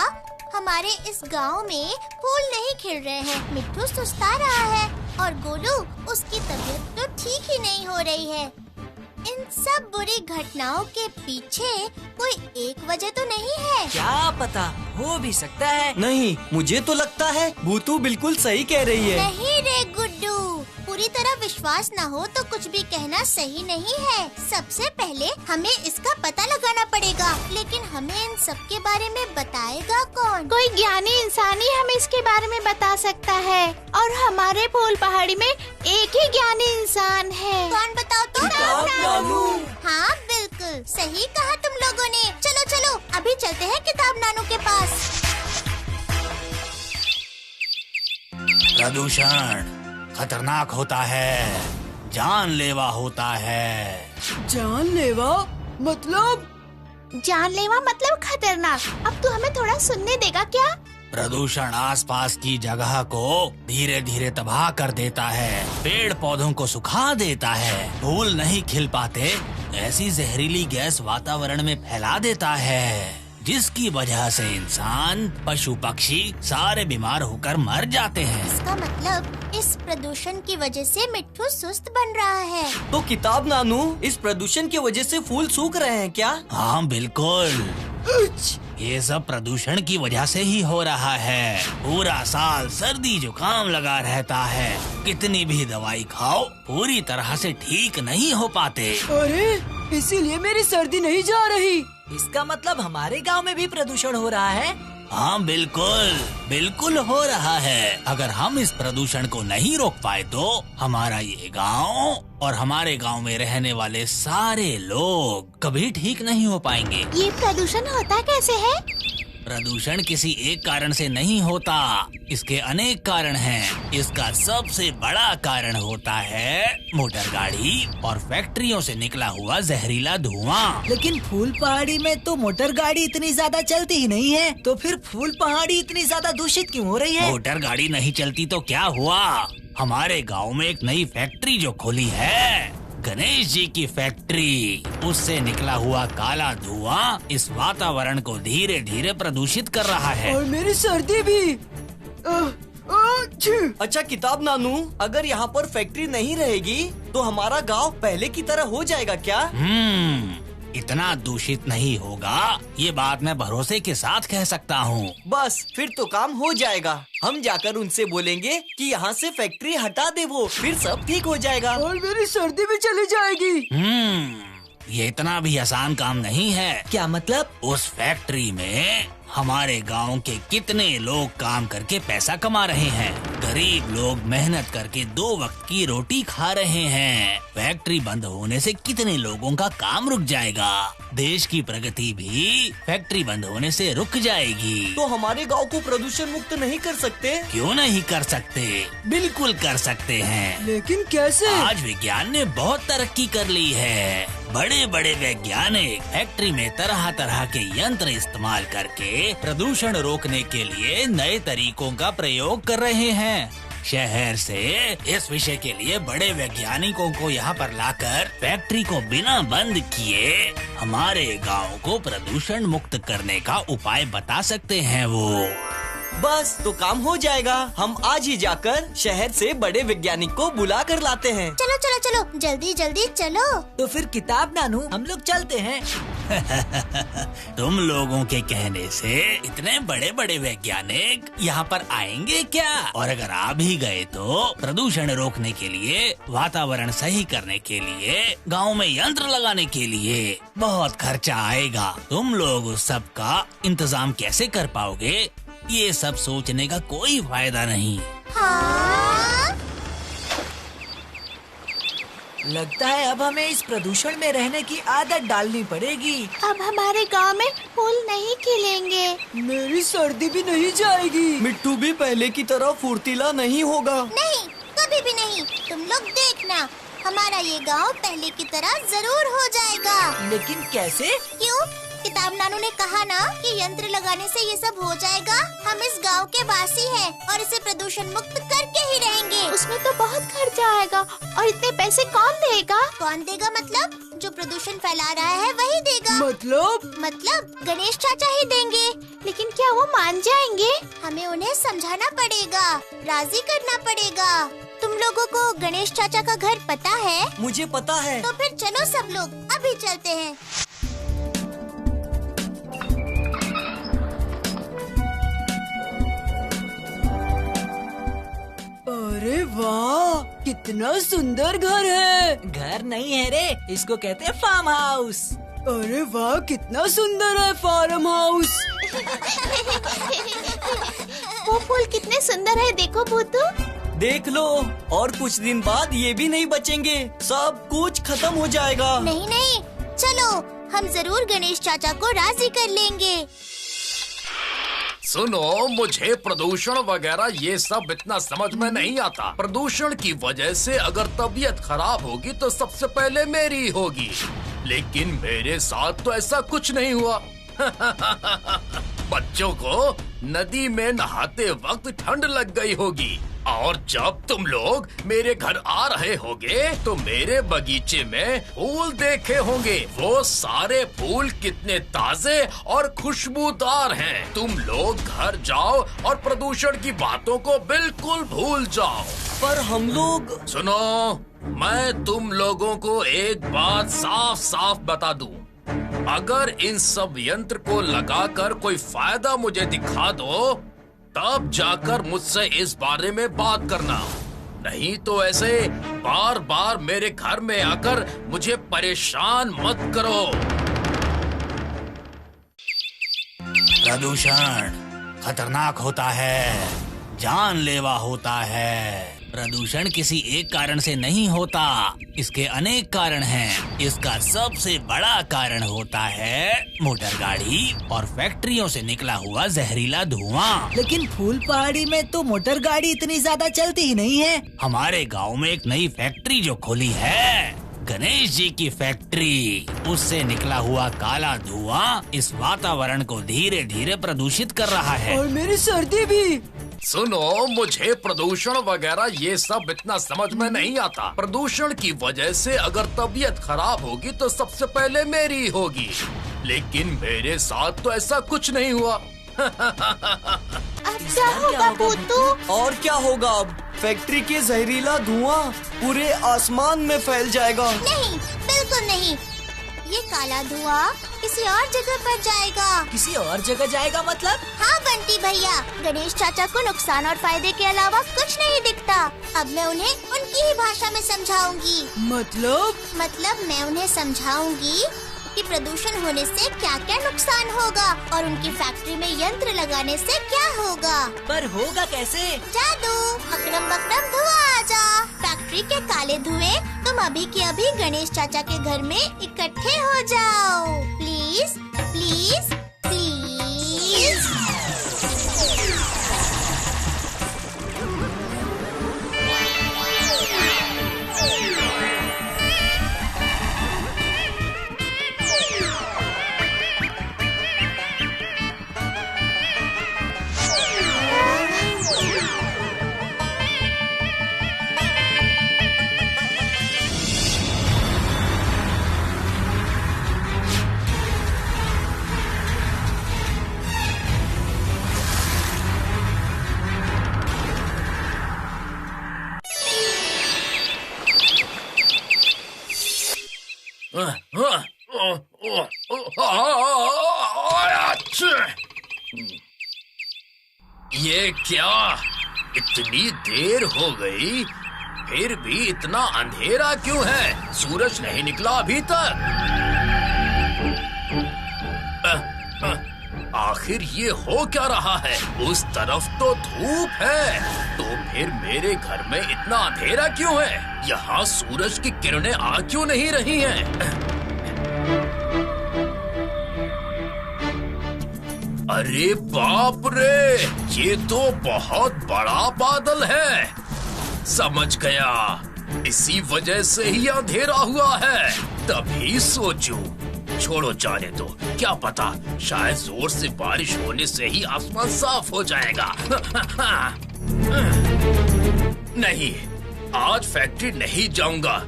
हमारे इस गांव में फूल नहीं खिल रहे हैं। मिट्ठू सुस्ता रहा है और गोलू, उसकी तबीयत तो ठीक ही नहीं हो रही है। इन सब बुरी घटनाओं के पीछे कोई एक वजह तो नहीं है? क्या पता, हो भी सकता है। नहीं, मुझे तो लगता है भूतू बिल्कुल सही कह रही है। नहीं रे गुड्डू, पूरी तरह विश्वास न हो तो कुछ भी कहना सही नहीं है। सबसे पहले हमें इसका पता लगाना पड़ेगा, लेकिन हमें इन सब के बारे में बताएगा कौन? कोई ज्ञानी इंसान ही हमें इसके बारे में बता सकता है, और हमारे फूल पहाड़ी में एक ही ज्ञानी इंसान है। कौन बताओ तो? किताब नानू। हाँ बिल्कुल सही कहा तुम लोगों ने। चलो चलो अभी चलते हैं किताब नानू के पास। प्रदूषण खतरनाक होता है, जानलेवा होता है। जानलेवा मतलब? जानलेवा मतलब खतरनाक। अब तू हमें थोड़ा सुनने देगा क्या? प्रदूषण आसपास की जगह को धीरे धीरे तबाह कर देता है, पेड़ पौधों को सुखा देता है, फूल नहीं खिल पाते, ऐसी जहरीली गैस वातावरण में फैला देता है, जिसकी वजह से इंसान, पशु पक्षी सारे बीमार होकर मर जाते हैं। इसका मतलब इस प्रदूषण की वजह से मिट्टू सुस्त बन रहा है। तो किताब नानू, इस प्रदूषण की वजह से फूल सूख रहे हैं क्या? हाँ बिल्कुल, ये सब प्रदूषण की वजह से ही हो रहा है। पूरा साल सर्दी जुकाम लगा रहता है, कितनी भी दवाई खाओ पूरी तरह से ठीक नहीं हो पाते। अरे इसीलिए मेरी सर्दी नहीं जा रही। इसका मतलब हमारे गांव में भी प्रदूषण हो रहा है। हाँ बिल्कुल, बिल्कुल हो रहा है। अगर हम इस प्रदूषण को नहीं रोक पाए तो हमारा ये गांव और हमारे गांव में रहने वाले सारे लोग कभी ठीक नहीं हो पाएंगे। ये प्रदूषण होता कैसे है? प्रदूषण किसी एक कारण से नहीं होता, इसके अनेक कारण हैं। इसका सबसे बड़ा कारण होता है मोटर गाड़ी और फैक्ट्रियों से निकला हुआ जहरीला धुआं। लेकिन फूल पहाड़ी में तो मोटर गाड़ी इतनी ज्यादा चलती ही नहीं है, तो फिर फूल पहाड़ी इतनी ज्यादा दूषित क्यों हो रही है? मोटर गाड़ी नहीं चलती तो क्या हुआ, हमारे गांव में एक नई फैक्ट्री जो खुली है, गणेश जी की फैक्ट्री, उससे निकला हुआ काला धुआं इस वातावरण को धीरे धीरे प्रदूषित कर रहा है। और मेरी सर्दी भी। अच्छा किताब नानू, अगर यहाँ पर फैक्ट्री नहीं रहेगी तो हमारा गांव पहले की तरह हो जाएगा क्या? इतना दूषित नहीं होगा, ये बात मैं भरोसे के साथ कह सकता हूँ। बस फिर तो काम हो जाएगा। हम जाकर उनसे बोलेंगे कि यहाँ से फैक्ट्री हटा दे, वो फिर सब ठीक हो जाएगा। और मेरी सर्दी भी चली जाएगी। ये इतना भी आसान काम नहीं है। क्या मतलब? उस फैक्ट्री में हमारे गांव के कितने लोग काम करके पैसा कमा रहे हैं, गरीब लोग मेहनत करके 2 वक्त की रोटी खा रहे हैं। फैक्ट्री बंद होने से कितने लोगों का काम रुक जाएगा, देश की प्रगति भी फैक्ट्री बंद होने से रुक जाएगी। तो हमारे गांव को प्रदूषण मुक्त नहीं कर सकते? क्यों नहीं कर सकते, बिल्कुल कर सकते हैं। लेकिन कैसे? आज विज्ञान ने बहुत तरक्की कर ली है। बड़े बड़े वैज्ञानिक फैक्ट्री में तरह तरह के यंत्र इस्तेमाल करके प्रदूषण रोकने के लिए नए तरीकों का प्रयोग कर रहे हैं। शहर से इस विषय के लिए बड़े वैज्ञानिकों को यहाँ पर लाकर फैक्ट्री को बिना बंद किए हमारे गांव को प्रदूषण मुक्त करने का उपाय बता सकते हैं वो। बस तो काम हो जाएगा। हम आज ही जाकर शहर से बड़े वैज्ञानिक को बुला कर लाते हैं। चलो चलो चलो जल्दी जल्दी चलो। तो फिर किताब नानू, हम लोग चलते हैं। तुम लोगों के कहने से इतने बड़े बड़े वैज्ञानिक यहाँ पर आएंगे क्या? और अगर आ भी गए तो प्रदूषण रोकने के लिए, वातावरण सही करने के लिए, गांव में यंत्र लगाने के लिए बहुत खर्चा आएगा। तुम लोग उस सब का इंतजाम कैसे कर पाओगे, ये सब सोचने का कोई फायदा नहीं। हाँ? लगता है अब हमें इस प्रदूषण में रहने की आदत डालनी पड़ेगी। अब हमारे गांव में फूल नहीं खिलेंगे। मेरी सर्दी भी नहीं जाएगी। मिट्टू भी पहले की तरह फुर्तीला नहीं होगा। नहीं, कभी भी नहीं। तुम लोग देखना, हमारा ये गांव पहले की तरह जरूर हो जाएगा। लेकिन कैसे? क्यों? किताब नानू ने कहा ना कि यंत्र लगाने से ये सब हो जाएगा। हम इस गांव के वासी हैं और इसे प्रदूषण मुक्त करके ही रहेंगे। उसमें तो बहुत खर्चा आएगा, और इतने पैसे कौन देगा? कौन देगा मतलब? जो प्रदूषण फैला रहा है वही देगा। मतलब गणेश चाचा ही देंगे। लेकिन क्या वो मान जाएंगे? हमें उन्हें समझाना पड़ेगा, राजी करना पड़ेगा। तुम लोगों को गणेश चाचा का घर पता है? मुझे पता है। तो फिर चलो सब लोग अभी चलते हैं। अरे वाह, कितना सुंदर घर है। घर नहीं है रे, इसको कहते हैं फार्म हाउस। अरे वाह, कितना सुंदर है फार्म हाउस। वो फूल कितने सुंदर है, देखो भूतू। देख लो, और कुछ दिन बाद ये भी नहीं बचेंगे, सब कुछ खत्म हो जाएगा। नहीं नहीं, चलो हम जरूर गणेश चाचा को राजी कर लेंगे। सुनो, मुझे प्रदूषण वगैरह ये सब इतना समझ में नहीं आता। प्रदूषण की वजह से अगर तबीयत खराब होगी तो सबसे पहले मेरी होगी, लेकिन मेरे साथ तो ऐसा कुछ नहीं हुआ। बच्चों को नदी में नहाते वक्त ठंड लग गई होगी, और जब तुम लोग मेरे घर आ रहे होगे तो मेरे बगीचे में फूल देखे होंगे। वो सारे फूल कितने ताजे और खुशबूदार हैं। तुम लोग घर जाओ और प्रदूषण की बातों को बिल्कुल भूल जाओ। पर हम लोग... सुनो, मैं तुम लोगों को एक बात साफ साफ बता दूं। अगर इन सब यंत्र को लगाकर कोई फायदा मुझे दिखा दो, तब जाकर मुझसे इस बारे में बात करना। नहीं तो ऐसे बार बार मेरे घर में आकर मुझे परेशान मत करो। प्रदूषण खतरनाक होता है, जानलेवा होता है। प्रदूषण किसी एक कारण से नहीं होता, इसके अनेक कारण हैं। इसका सबसे बड़ा कारण होता है मोटर गाड़ी और फैक्ट्रियों से निकला हुआ जहरीला धुआं। लेकिन फूल पहाड़ी में तो मोटर गाड़ी इतनी ज्यादा चलती ही नहीं है। हमारे गांव में एक नई फैक्ट्री जो खुली है, गणेश जी की फैक्ट्री, उससे निकला हुआ काला धुआं इस वातावरण को धीरे धीरे प्रदूषित कर रहा है। और मेरी सर्दी भी। सुनो, मुझे प्रदूषण वगैरह ये सब इतना समझ में नहीं आता। प्रदूषण की वजह से अगर तबीयत खराब होगी तो सबसे पहले मेरी होगी, लेकिन मेरे साथ तो ऐसा कुछ नहीं हुआ। अब क्या होगा भूतू? और क्या होगा अब? फैक्ट्री के जहरीला धुआं पूरे आसमान में फैल जाएगा। नहीं, बिल्कुल नहीं। ये काला धुआं किसी और जगह पर जाएगा। किसी और जगह जाएगा मतलब? हाँ बंटी भैया, गणेश चाचा को नुकसान और फायदे के अलावा कुछ नहीं दिखता। अब मैं उन्हें उनकी ही भाषा में समझाऊंगी। मतलब मैं उन्हें समझाऊंगी कि प्रदूषण होने से क्या क्या नुकसान होगा और उनकी फैक्ट्री में यंत्र लगाने से क्या होगा। पर होगा कैसे? जादू, अकरम बकरम धुआं आजा। फैक्ट्री के काले धुएं तुम अभी के अभी गणेश चाचा के घर में इकट्ठे हो जाओ। Please please please. ये क्या, इतनी देर हो गई फिर भी इतना अंधेरा क्यों है? सूरज नहीं निकला अभी तक। आखिर ये हो क्या रहा है? उस तरफ तो धूप है, तो फिर मेरे घर में इतना अंधेरा क्यों है? यहाँ सूरज की किरणें आ क्यों नहीं रही हैं? अरे बाप रे, ये तो बहुत बड़ा बादल है। समझ गया, इसी वजह से ही अंधेरा हुआ है। तभी सोचूं, छोड़ो जाने दो, क्या पता शायद जोर से बारिश होने से ही आसमान साफ हो जाएगा। नहीं, आज फैक्ट्री नहीं जाऊंगा।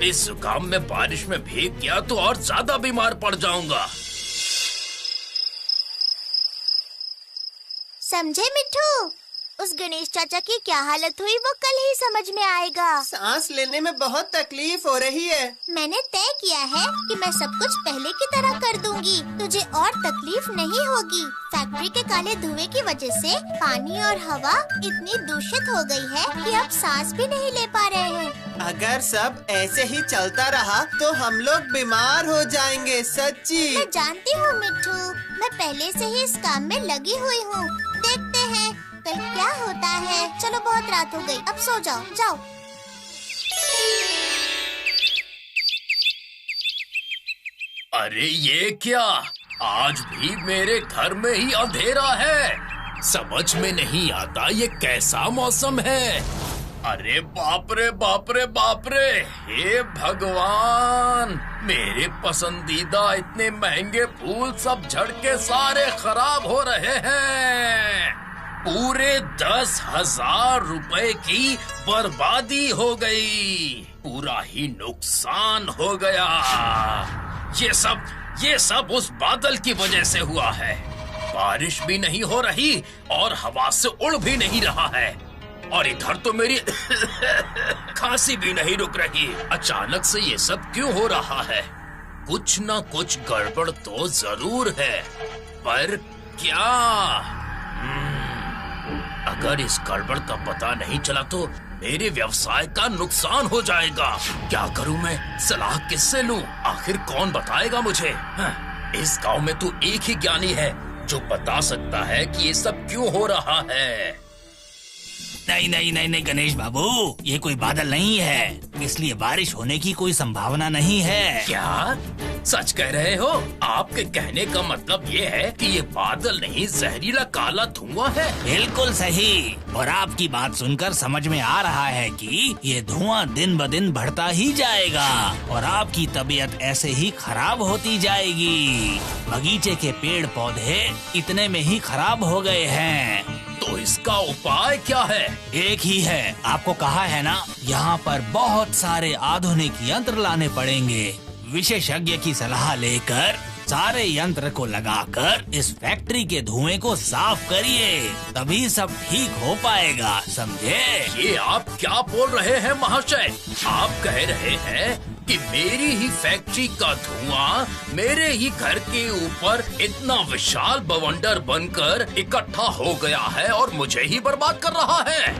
इस जुकाम में बारिश में भीग गया तो और ज्यादा बीमार पड़ जाऊंगा। समझे मिट्ठू? उस गणेश चाचा की क्या हालत हुई वो कल ही समझ में आएगा। सांस लेने में बहुत तकलीफ हो रही है। मैंने तय किया है कि मैं सब कुछ पहले की तरह कर दूंगी, तुझे और तकलीफ नहीं होगी। फैक्ट्री के काले धुएं की वजह से पानी और हवा इतनी दूषित हो गई है कि अब सांस भी नहीं ले पा रहे हैं। अगर सब ऐसे ही चलता रहा तो हम लोग बीमार हो जाएंगे, सच्ची। मैं जानती हूँ मिट्ठू, मैं पहले से ही इस काम में लगी हुई हूँ। देखते हैं कल क्या होता है। चलो बहुत रात हो गई, अब सो जाओ, जाओ। अरे ये क्या, आज भी मेरे घर में ही अंधेरा है। समझ में नहीं आता ये कैसा मौसम है। अरे बाप रे बाप रे बाप रे, हे भगवान, मेरे पसंदीदा इतने महंगे फूल सब झड़ के सारे खराब हो रहे हैं। पूरे 10,000 रुपए की बर्बादी हो गई, पूरा ही नुकसान हो गया। ये सब उस बादल की वजह से हुआ है। बारिश भी नहीं हो रही और हवा से उड़ भी नहीं रहा है, और इधर तो मेरी खांसी भी नहीं रुक रही। अचानक से ये सब क्यों हो रहा है? कुछ ना कुछ गड़बड़ तो जरूर है, पर क्या? अगर इस गड़बड़ का पता नहीं चला तो मेरे व्यवसाय का नुकसान हो जाएगा। क्या करूं मैं? सलाह किससे लूं? आखिर कौन बताएगा मुझे? इस गांव में तो एक ही ज्ञानी है जो बता सकता है कि ये सब क्यों हो रहा है। नहीं नहीं नहीं नहीं गणेश बाबू, ये कोई बादल नहीं है, इसलिए बारिश होने की कोई संभावना नहीं है। क्या सच कह रहे हो? आपके कहने का मतलब ये है कि ये बादल नहीं, जहरीला काला धुआं है। बिल्कुल सही। और आपकी बात सुनकर समझ में आ रहा है कि ये धुआं दिन ब दिन बढ़ता ही जाएगा और आपकी तबीयत ऐसे ही खराब होती जाएगी। बगीचे के पेड़ पौधे इतने में ही खराब हो गए हैं। तो इसका उपाय क्या है? एक ही है, आपको कहा है ना, यहाँ पर बहुत सारे आधुनिक यंत्र लाने पड़ेंगे। विशेषज्ञ की सलाह लेकर सारे यंत्र को लगाकर इस फैक्ट्री के धुएं को साफ करिए, तभी सब ठीक हो पाएगा, समझे? ये आप क्या बोल रहे हैं महाशय? आप कह रहे हैं कि मेरी ही फैक्ट्री का धुआं मेरे ही घर के ऊपर इतना विशाल बवंडर बनकर इकट्ठा हो गया है और मुझे ही बर्बाद कर रहा है।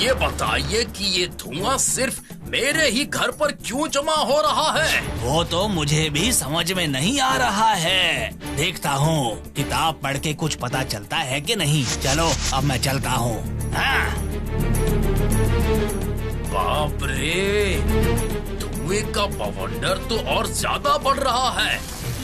ये बताइए कि ये धुआं सिर्फ मेरे ही घर पर क्यों जमा हो रहा है? वो तो मुझे भी समझ में नहीं आ रहा है। देखता हूँ किताब पढ़ के कुछ पता चलता है कि नहीं। चलो अब मैं चलता हूँ। बाप रे, धुएं का बवंडर तो और ज्यादा बढ़ रहा है।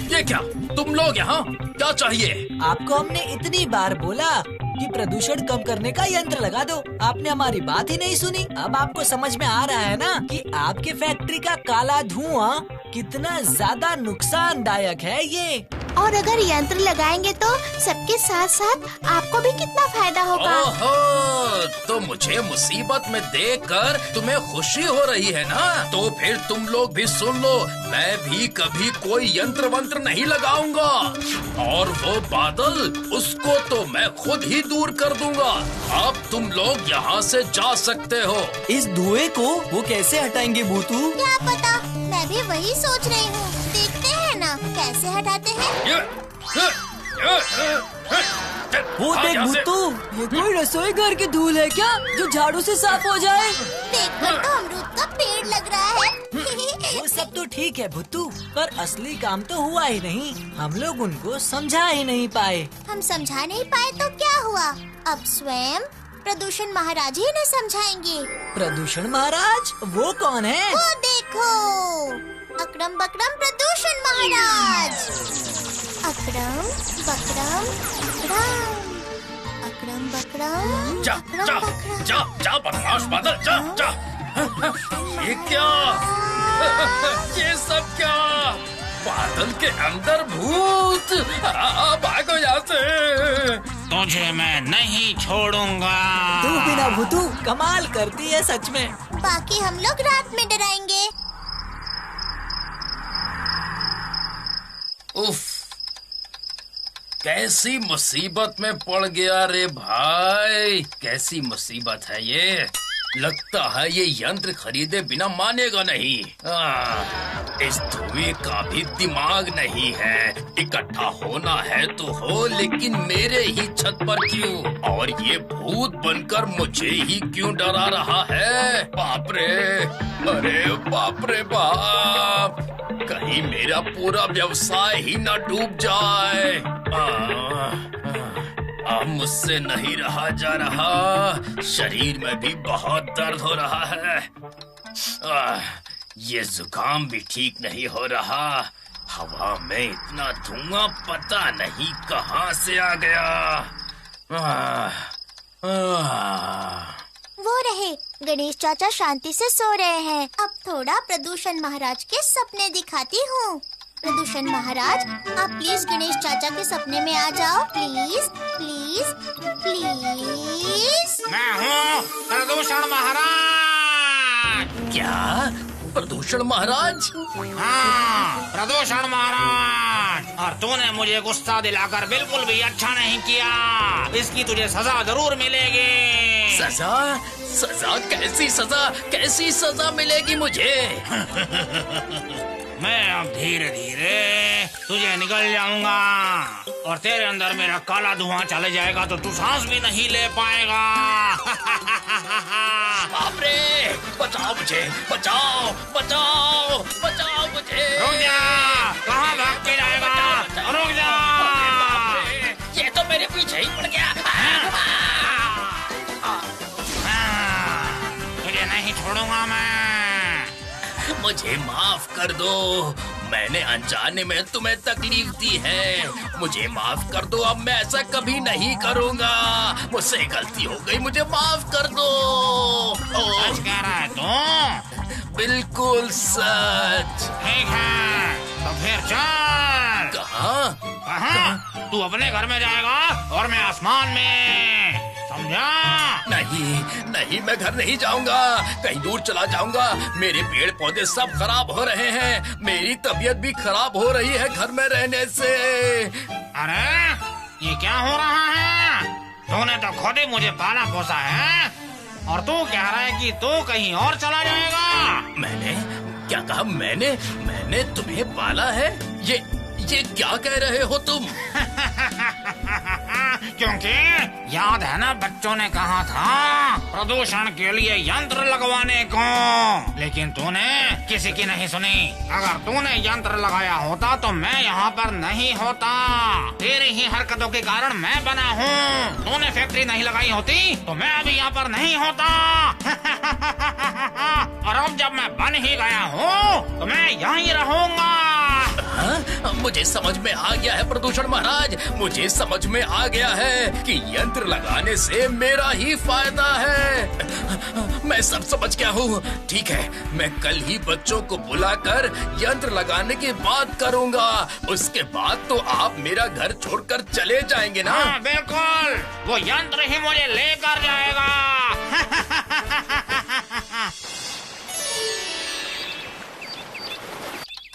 ये क्या, तुम लोग यहाँ क्या चाहिए? आपको हमने इतनी बार बोला कि प्रदूषण कम करने का यंत्र लगा दो, आपने हमारी बात ही नहीं सुनी। अब आपको समझ में आ रहा है ना कि आपके फैक्ट्री का काला धुआं कितना ज्यादा नुकसानदायक है ये। और अगर यंत्र लगाएंगे तो सबके साथ साथ आपको भी कितना फायदा होगा। ओहो, तो मुझे मुसीबत में देखकर तुम्हें खुशी हो रही है ना? तो फिर तुम लोग भी सुन लो, मैं भी कभी कोई यंत्र वंत्र नहीं लगाऊंगा, और वो बादल, उसको तो मैं खुद ही दूर कर दूंगा। अब तुम लोग यहाँ से जा सकते हो। इस धुएं को वो कैसे हटाएंगे भूतू? क्या पता, मैं भी वही सोच रही हूँ। देखते हैं ना कैसे हटाते हैं। वो देख भूतू, ये कोई रसोई घर की धूल है क्या जो झाड़ू से साफ हो जाए? देखकर तो अमरूद का पेड़ लग रहा है। वो सब तो ठीक है भुत्तू, पर असली काम तो हुआ ही नहीं। हम लोग उनको समझा ही नहीं पाए। हम समझा नहीं पाए तो क्या हुआ? अब स्वयं प्रदूषण महाराज ही इन्हें समझाएंगे। प्रदूषण महाराज? वो कौन है? वो देखो, अकड़म बकड़म प्रदूषण महाराज। अकड़म बकड़म अकड़म बकड़म। जा जा जा जा बदमाश बादल, जा जा। ये क्या? ये सब क्या? बादल के अंदर भूत! भागो यहाँ से! तुझे मैं नहीं छोड़ूंगा। तू बिना भूतू कमाल करती है सच में। बाकी हम लोग रात में डराएंगे। उफ, कैसी मुसीबत में पड़ गया रे भाई, कैसी मुसीबत है ये। लगता है ये यंत्र खरीदे बिना मानेगा नहीं। इस धुएं का भी दिमाग नहीं है। इकट्ठा होना है तो हो, लेकिन मेरे ही छत पर क्यों? और ये भूत बनकर मुझे ही क्यों डरा रहा है? बाप रे, अरे बाप रे बाप, कहीं मेरा पूरा व्यवसाय ही न डूब जाए। अब मुझसे नहीं रहा जा रहा, शरीर में भी बहुत दर्द हो रहा है। ये जुकाम भी ठीक नहीं हो रहा। हवा में इतना धुआं पता नहीं कहाँ से आ गया। वो रहे, गणेश चाचा शांति से सो रहे हैं। अब थोड़ा प्रदूषण महाराज के सपने दिखाती हूँ। प्रदूषण महाराज, आप प्लीज गणेश चाचा के सपने में आ जाओ। Please please please. मैं हूँ प्रदूषण महाराज। क्या? प्रदूषण महाराज? हाँ, प्रदूषण महाराज। और तूने मुझे गुस्सा दिलाकर बिल्कुल भी अच्छा नहीं किया। इसकी तुझे सजा जरूर मिलेगी। सजा? सजा? कैसी सजा? कैसी सजा मिलेगी मुझे? मैं अब धीरे धीरे तुझे निकल जाऊंगा और तेरे अंदर मेरा काला धुआं चले जाएगा तो तू सांस भी नहीं ले पाएगा। बाप रे, बचाओ मुझे, बचाओ बचाओ बचाओ मुझे। रुक जा, कहाँ भाग के जाएगा? रुक जा। ये तो मेरे पीछे ही पड़ गया। तुझे नहीं छोड़ूंगा मैं। मुझे माफ कर दो, मैंने अनजाने में तुम्हें तकलीफ दी है। मुझे माफ कर दो, अब मैं ऐसा कभी नहीं करूँगा। मुझसे गलती हो गई, मुझे माफ कर दो। सच कह रहा है तू? बिल्कुल सच। ठीक है, तो फिर चल। कहाँ? कहाँ? तू अपने घर में जाएगा और मैं आसमान में, समझा? नहीं नहीं, मैं घर नहीं जाऊंगा, कहीं दूर चला जाऊंगा। मेरे पेड़ पौधे सब खराब हो रहे हैं, मेरी तबीयत भी खराब हो रही है घर में रहने से। अरे ये क्या हो रहा है? तूने तो खुद ही मुझे पाला पोसा है और तू कह रहा है कि तू कहीं और चला जाएगा। मैंने क्या कहा? मैंने तुम्हें पाला है? ये क्या कह रहे हो तुम? क्योंकि याद है ना, बच्चों ने कहा था प्रदूषण के लिए यंत्र लगवाने को, लेकिन तूने किसी की नहीं सुनी। अगर तूने यंत्र लगाया होता तो मैं यहाँ पर नहीं होता। तेरी ही हरकतों के कारण मैं बना हूँ। तूने फैक्ट्री नहीं लगाई होती तो मैं अभी यहाँ पर नहीं होता। और अब जब मैं बन ही गया हूँ तो मैं यहीं रहूँगा। हाँ? मुझे समझ में आ गया है प्रदूषण महाराज, मुझे समझ में आ गया है कि यंत्र लगाने से मेरा ही फायदा है। मैं सब समझ गया हूँ। ठीक है, मैं कल ही बच्चों को बुलाकर यंत्र लगाने की बात करूँगा। उसके बाद तो आप मेरा घर छोड़कर चले जाएंगे ना? हाँ बिल्कुल, वो यंत्र ही मुझे लेकर जाएगा।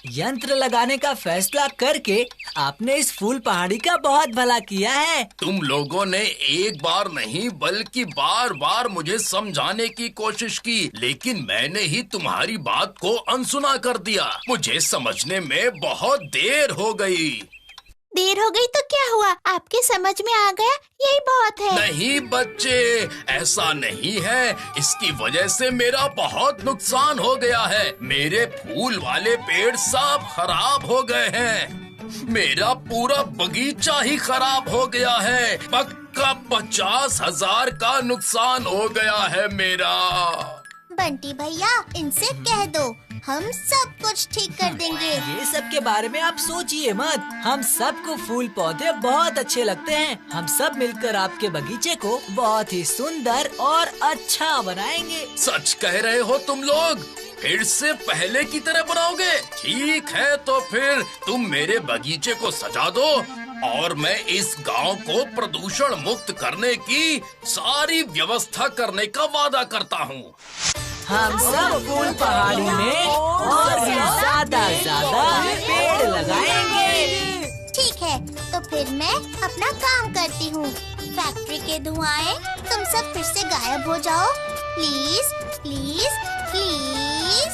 यंत्र लगाने का फैसला करके आपने इस फूल पहाड़ी का बहुत भला किया है। तुम लोगों ने एक बार नहीं बल्कि बार बार मुझे समझाने की कोशिश की, लेकिन मैंने ही तुम्हारी बात को अनसुना कर दिया। मुझे समझने में बहुत देर हो गई। देर हो गई तो क्या हुआ? आपके समझ में आ गया, यही बहुत है। नहीं बच्चे, ऐसा नहीं है। इसकी वजह से मेरा बहुत नुकसान हो गया है। मेरे फूल वाले पेड़ सब खराब हो गए हैं। मेरा पूरा बगीचा ही खराब हो गया है। पक्का 50,000 का नुकसान हो गया है मेरा। बंटी भैया, इनसे कह दो, हम सब कुछ ठीक कर देंगे। ये सब के बारे में आप सोचिए मत। हम सबको फूल पौधे बहुत अच्छे लगते हैं। हम सब मिलकर आपके बगीचे को बहुत ही सुंदर और अच्छा बनाएंगे। सच कह रहे हो तुम लोग? फिर से पहले की तरह बनाओगे? ठीक है, तो फिर तुम मेरे बगीचे को सजा दो और मैं इस गांव को प्रदूषण मुक्त करने की सारी व्यवस्था करने का वादा करता हूँ। हम सब फूल पहाड़ी में और भी ज्यादा पेड़ लगाएंगे। ठीक है, तो फिर मैं अपना काम करती हूँ। फैक्ट्री के धुआं, तुम सब फिर से गायब हो जाओ, please please please.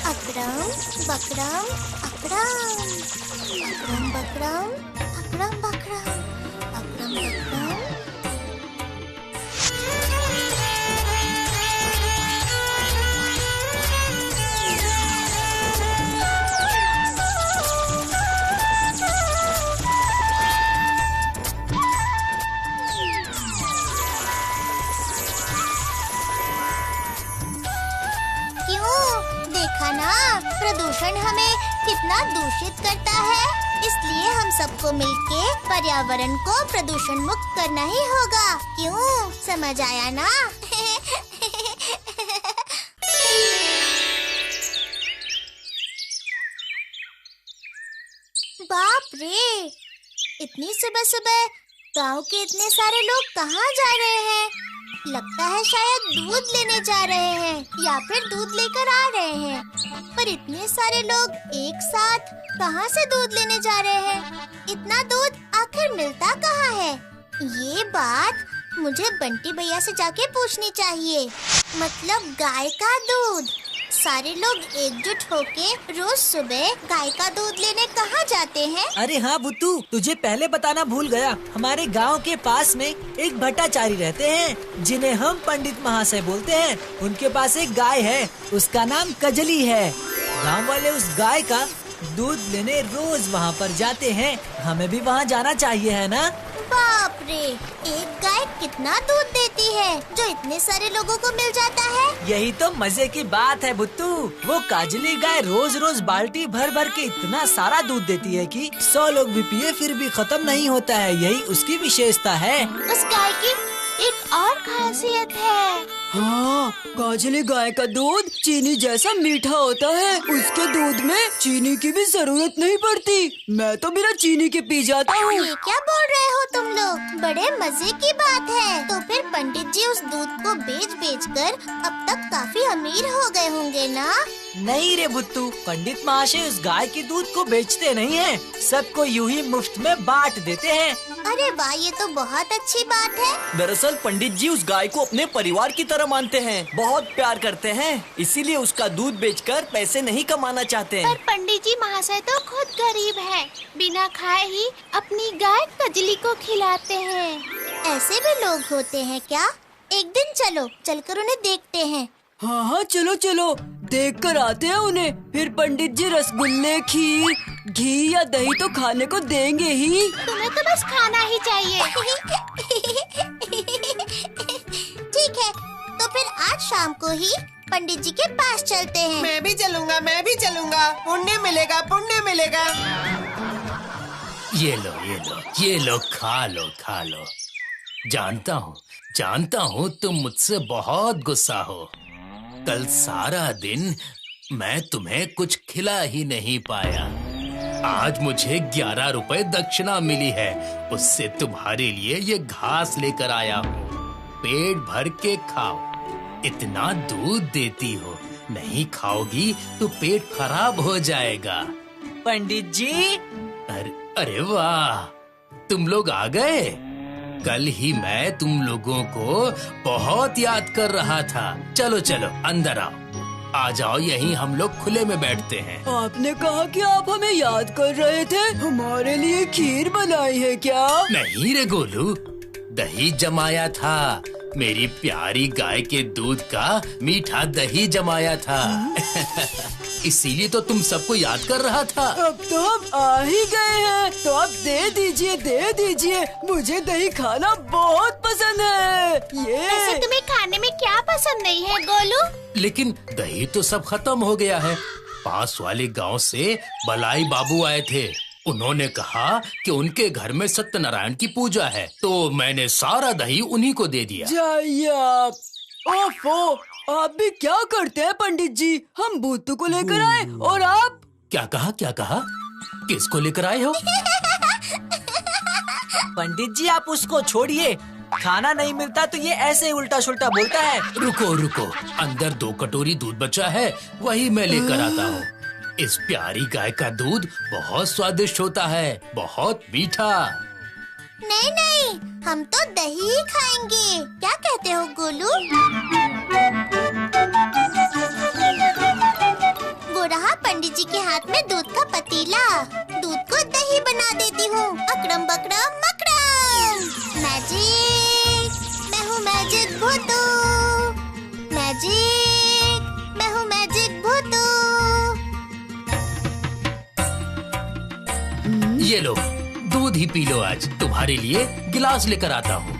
Akram buckram Akram, Akram buckram Akram buckram, Akram buckram. प्रदूषण हमें कितना दूषित करता है, इसलिए हम सबको मिलके पर्यावरण को प्रदूषण मुक्त करना ही होगा। क्यों, समझ आया ना? बाप रे, इतनी सुबह सुबह गांव के इतने सारे लोग कहाँ जा रहे हैं? लगता है शायद दूध लेने जा रहे हैं या फिर दूध लेकर आ रहे हैं। पर इतने सारे लोग एक साथ कहाँ से दूध लेने जा रहे हैं? इतना दूध आखिर मिलता कहाँ है? ये बात मुझे बंटी भैया से जाके पूछनी चाहिए। मतलब गाय का दूध। सारे लोग एकजुट होके रोज सुबह गाय का दूध लेने कहाँ जाते हैं? अरे हाँ बुत्तू, तुझे पहले बताना भूल गया। हमारे गांव के पास में एक भट्टाचारी रहते हैं जिन्हें हम पंडित महाशय बोलते हैं। उनके पास एक गाय है, उसका नाम कजली है। गांव वाले उस गाय का दूध लेने रोज वहाँ पर जाते हैं। हमें भी वहाँ जाना चाहिए, है ना? बाप रे, एक गाय कितना दूध देती है जो इतने सारे लोगों को मिल जाता है? यही तो मजे की बात है बुत्तू। वो काजली गाय रोज रोज बाल्टी भर भर के इतना सारा दूध देती है कि 100 लोग भी पिए फिर भी खत्म नहीं होता है। यही उसकी विशेषता है। उस गाय की एक और खासियत है। हाँ, काजली गाय का दूध चीनी जैसा मीठा होता है। उसके दूध में चीनी की भी जरूरत नहीं पड़ती। मैं तो बिना चीनी के पी जाता हूँ। ये क्या बोल रहे हो तुम लोग? बड़े मजे की बात है। तो फिर पंडित जी उस दूध को बेच कर अब तक काफी अमीर हो गए होंगे ना? नहीं रे बुत्तू, पंडित महाशय उस गाय के दूध को बेचते नहीं हैं, सबको यूं ही मुफ्त में बांट देते हैं। अरे वाह, ये तो बहुत अच्छी बात है। दरअसल पंडित जी उस गाय को अपने परिवार की तरह मानते हैं, बहुत प्यार करते हैं, इसीलिए उसका दूध बेचकर पैसे नहीं कमाना चाहते। पर पंडित जी महाशय तो खुद गरीब हैं, बिना खाए ही अपनी गाय कजली को खिलाते हैं। ऐसे भी लोग होते हैं क्या? एक दिन चलो, चलकर उन्हें देखते हैं। हाँ हाँ, चलो चलो, देख कर आते हैं उन्हें। फिर पंडित जी रसगुल्ले, खीर, घी या दही तो खाने को देंगे ही। तुम्हें तो बस खाना ही चाहिए। ठीक है, तो फिर आज शाम को ही पंडित जी के पास चलते हैं। मैं भी चलूंगा, मैं भी चलूंगा। पुण्य मिलेगा, पुण्य मिलेगा। ये लो ये लो ये लो, खा लो खा लो। जानता हूँ तुम मुझसे बहुत गुस्सा हो। कल सारा दिन मैं तुम्हें कुछ खिला ही नहीं पाया। आज मुझे 11 रुपए दक्षिणा मिली है, उससे तुम्हारे लिए ये घास लेकर आया हूँ। पेट भर के खाओ, इतना दूध देती हो, नहीं खाओगी तो पेट खराब हो जाएगा। पंडित जी, अरे वाह, तुम लोग आ गए। कल ही मैं तुम लोगों को बहुत याद कर रहा था। चलो चलो अंदर आओ, आ जाओ, यहीं हम लोग खुले में बैठते हैं। आपने कहा कि आप हमें याद कर रहे थे। हमारे लिए खीर बनाई है क्या? नहीं रे गोलू, दही जमाया था। मेरी प्यारी गाय के दूध का मीठा दही जमाया था। इसीलिए तो तुम सबको याद कर रहा था। अब तो हम आ ही गए हैं, तो अब दे दीजिए। मुझे दही खाना बहुत पसंद है। ऐसे तुम्हें खाने में क्या पसंद नहीं है गोलू? लेकिन दही तो सब खत्म हो गया है। पास वाले गांव से बलाई बाबू आए थे। उन्होंने कहा कि उनके घर में सत्यनारायण की पूजा है, तो मैंने सारा दही उन्हीं को दे दिया। जाइए आप। ओफो, आप भी क्या करते हैं पंडित जी? हम भूतू को लेकर आए और आप? क्या कहा? किसको लेकर आए हो? पंडित जी आप उसको छोड़िए। खाना नहीं मिलता तो ये ऐसे उल्टा सुल्टा बोलता है। रुको, अंदर 2 कटोरी दूध बचा है, वही मैं लेकर आता हूँ। इस प्यारी गाय का दूध बहुत स्वादिष्ट होता है, बहुत मीठा। नहीं नहीं, हम तो दही ही खाएंगे। क्या कहते हो गोलू? वो रहा पंडित जी के हाथ में दूध का पतीला। दूध को दही बना देती हूँ। अकड़म बकड़म मकड़म। मैजिक, मैं हूँ मैजिक भूतू। मैजिक, मैं हूँ मैजिक भूतू। ये लो, दूध ही पी लो। आज तुम्हारे लिए गिलास लेकर आता हूँ।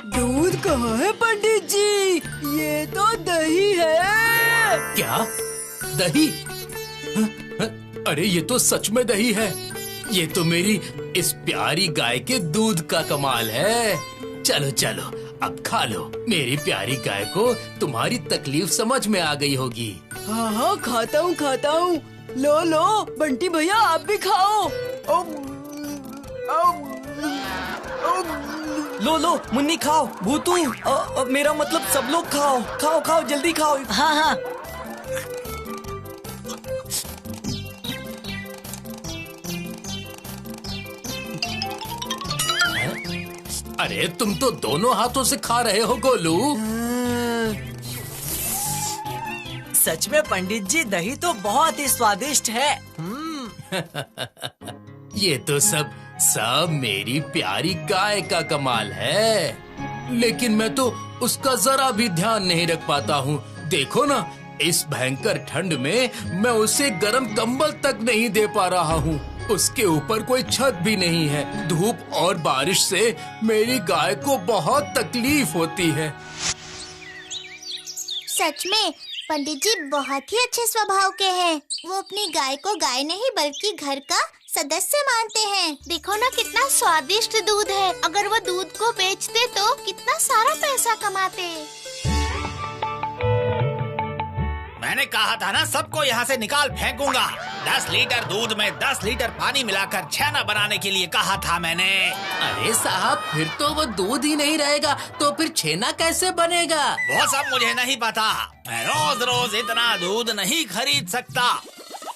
दूध कहाँ है पंडित जी? ये तो दही है। क्या दही? अरे ये तो सच में दही है। ये तो मेरी इस प्यारी गाय के दूध का कमाल है। चलो चलो, अब खा लो। मेरी प्यारी गाय को तुम्हारी तकलीफ समझ में आ गई होगी। हाँ हाँ, खाता हूँ खाता हूँ। लो लो बंटी भैया, आप भी खाओ। लो लो मुन्नी खाओ। भूतू मेरा मतलब सब लोग खाओ। खाओ खाओ, जल्दी खाओ। हाँ हाँ। अरे तुम तो दोनों हाथों से खा रहे हो गोलू। सच में पंडित जी, दही तो बहुत ही स्वादिष्ट है। ये तो सब मेरी प्यारी गाय का कमाल है। लेकिन मैं तो उसका जरा भी ध्यान नहीं रख पाता हूँ। देखो ना, इस भयंकर ठंड में मैं उसे गर्म कंबल तक नहीं दे पा रहा हूँ। उसके ऊपर कोई छत भी नहीं है। धूप और बारिश से मेरी गाय को बहुत तकलीफ होती है। सच में पंडित जी बहुत ही अच्छे स्वभाव के हैं। वो अपनी गाय को गाय नहीं बल्कि घर का सदस्य मानते हैं। देखो ना कितना स्वादिष्ट दूध है। अगर वो दूध को बेचते तो कितना सारा पैसा कमाते। मैंने कहा था ना, सबको यहाँ से निकाल फेंकूंगा। 10 लीटर दूध में 10 लीटर पानी मिलाकर छेना बनाने के लिए कहा था मैंने। अरे साहब, फिर तो वो दूध ही नहीं रहेगा, तो फिर छेना कैसे बनेगा? वो सब मुझे नहीं पता। मैं रोज रोज इतना दूध नहीं खरीद सकता।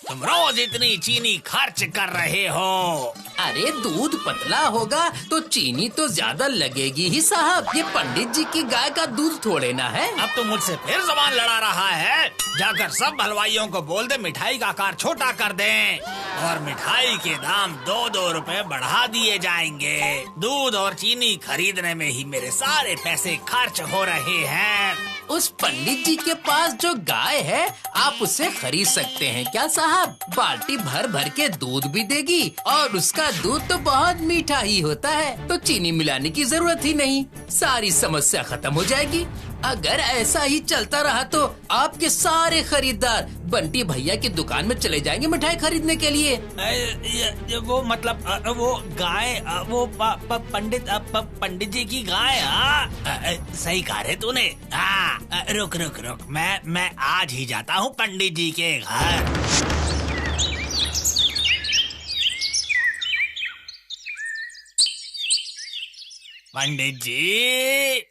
तुम रोज इतनी चीनी खर्च कर रहे हो। अरे दूध पतला होगा तो चीनी तो ज्यादा लगेगी ही साहब। ये पंडित जी की गाय का दूध थोड़े ना है। अब तो मुझसे फिर जबान लड़ा रहा है। जाकर सब हलवाइयों को बोल दे मिठाई का आकार छोटा कर दें और मिठाई के दाम 2-2 रुपए बढ़ा दिए जाएंगे। दूध और चीनी खरीदने में ही मेरे सारे पैसे खर्च हो रहे हैं। उस पंडित जी के पास जो गाय है, आप उसे खरीद सकते हैं क्या साहब? बाल्टी भर भर के दूध भी देगी और उसका दूध तो बहुत मीठा ही होता है, तो चीनी मिलाने की जरूरत ही नहीं। सारी समस्या खत्म हो जाएगी। अगर ऐसा ही चलता रहा तो आपके सारे खरीदार बंटी भैया की दुकान में चले जाएंगे मिठाई खरीदने के लिए। वो मतलब वो गाय, वो पंडित जी की गाय। सही कहा रे तूने। रुक रुक रुक, मैं आज ही जाता हूँ पंडित जी के घर। पंडित जी।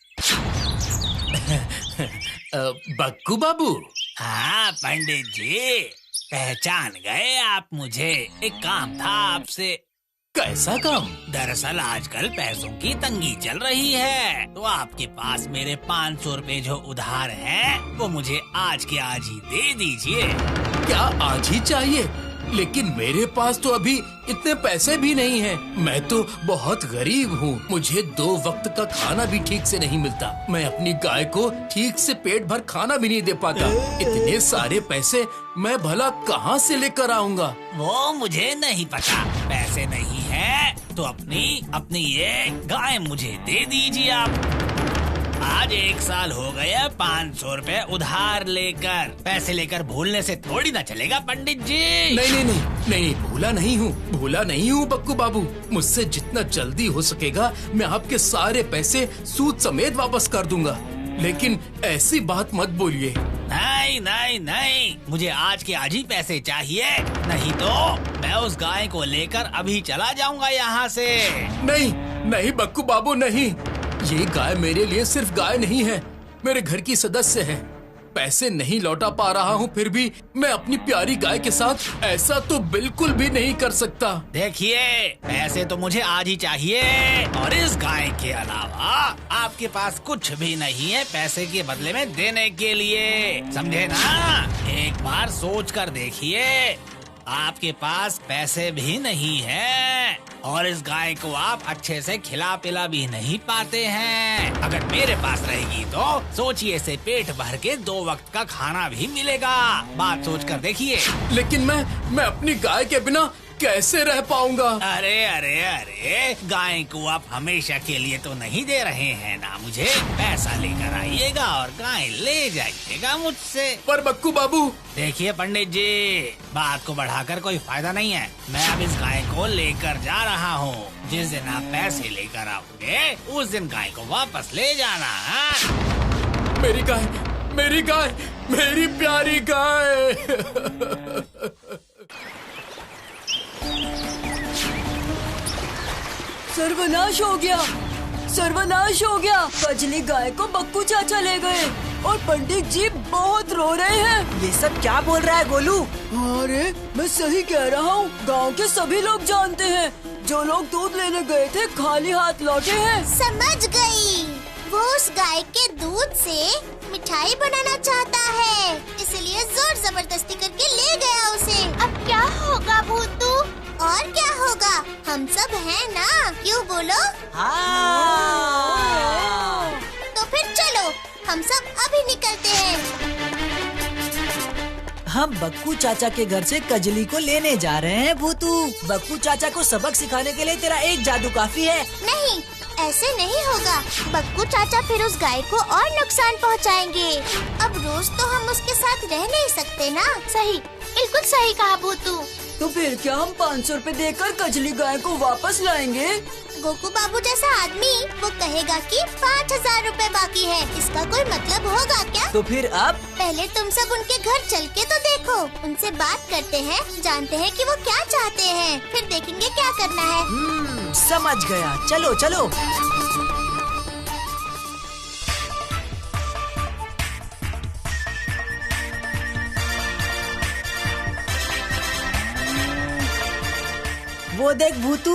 बक्कू बाबू। हाँ पंडित जी, पहचान गए आप मुझे। एक काम था आपसे। कैसा काम? दरअसल आजकल पैसों की तंगी चल रही है, तो आपके पास मेरे 500 रुपए जो उधार हैं, वो मुझे आज के आज ही दे दीजिए। क्या आज ही चाहिए? लेकिन मेरे पास तो अभी इतने पैसे भी नहीं हैं। मैं तो बहुत गरीब हूँ। मुझे 2 वक्त का खाना भी ठीक से नहीं मिलता। मैं अपनी गाय को ठीक से पेट भर खाना भी नहीं दे पाता। इतने सारे पैसे मैं भला कहाँ से लेकर आऊँगा? वो मुझे नहीं पता। पैसे नहीं है तो अपनी ये गाय मुझे दे दीजिए आप। आज 1 साल हो गया 500 रुपए उधार लेकर। पैसे लेकर भूलने से थोड़ी ना चलेगा पंडित जी। नहीं, भूला नहीं हूँ बक्कू बाबू। मुझसे जितना जल्दी हो सकेगा मैं आपके सारे पैसे सूद समेत वापस कर दूंगा। लेकिन ऐसी बात मत बोलिए। नहीं, मुझे आज के आज ही पैसे चाहिए, नहीं तो मैं उस गाय को लेकर अभी चला जाऊंगा यहाँ से। नहीं बक्कू बाबू, नहीं। ये गाय मेरे लिए सिर्फ गाय नहीं है, मेरे घर की सदस्य है। पैसे नहीं लौटा पा रहा हूँ, फिर भी मैं अपनी प्यारी गाय के साथ ऐसा तो बिल्कुल भी नहीं कर सकता। देखिए, पैसे तो मुझे आज ही चाहिए और इस गाय के अलावा आपके पास कुछ भी नहीं है पैसे के बदले में देने के लिए, समझे ना? एक बार सोच कर देखिए, आपके पास पैसे भी नहीं है और इस गाय को आप अच्छे से खिला पिला भी नहीं पाते हैं। अगर मेरे पास रहेगी तो सोचिए, से पेट भर के 2 वक्त का खाना भी मिलेगा। बात सोच कर देखिए। लेकिन मैं अपनी गाय के बिना कैसे रह पाऊंगा? अरे अरे अरे, गाय को आप हमेशा के लिए तो नहीं दे रहे हैं ना मुझे? पैसा लेकर आइएगा और गाय ले जाइएगा मुझसे। पर बक्कू बाबू। देखिए पंडित जी, बात को बढ़ाकर कोई फायदा नहीं है। मैं अब इस गाय को लेकर जा रहा हूँ। जिस दिन आप पैसे लेकर आओगे उस दिन गाय को वापस ले जाना है। मेरी गाय, मेरी गाय, मेरी प्यारी गाय। सर्वनाश हो गया, सर्वनाश हो गया। कजली गाय को बक्कू चाचा ले गए और पंडित जी बहुत रो रहे हैं। ये सब क्या बोल रहा है गोलू? अरे मैं सही कह रहा हूँ, गांव के सभी लोग जानते हैं। जो लोग दूध लेने गए थे खाली हाथ लौटे हैं। समझ गई, वो उस गाय के दूध से मिठाई बनाना चाहता है, इसलिए जोर जबरदस्ती करके ले गया उसे। अब क्या होगा भूतू? और क्या होगा, हम सब हैं ना, क्यों बोलो? हाँ। तो फिर चलो, हम सब अभी निकलते हैं। हम बक्कू चाचा के घर से कजली को लेने जा रहे हैं भूतू। बक्कू चाचा को सबक सिखाने के लिए तेरा एक जादू काफी है। नहीं, ऐसे नहीं होगा। बक्कू चाचा फिर उस गाय को और नुकसान पहुंचाएंगे। अब रोज तो हम उसके साथ रह नहीं सकते ना। सही, बिल्कुल सही कहा भूतू। तो फिर क्या हम 500 रुपए देकर कजली गाय को वापस लाएंगे? गोकू बाबू जैसा आदमी वो कहेगा कि 5000 रुपए बाकी है, इसका कोई मतलब होगा क्या? तो फिर अब पहले तुम सब उनके घर चल के तो देखो, उनसे बात करते हैं, जानते हैं कि वो क्या चाहते हैं, फिर देखेंगे क्या करना है। समझ गया, चलो चलो। वो देख भूतू,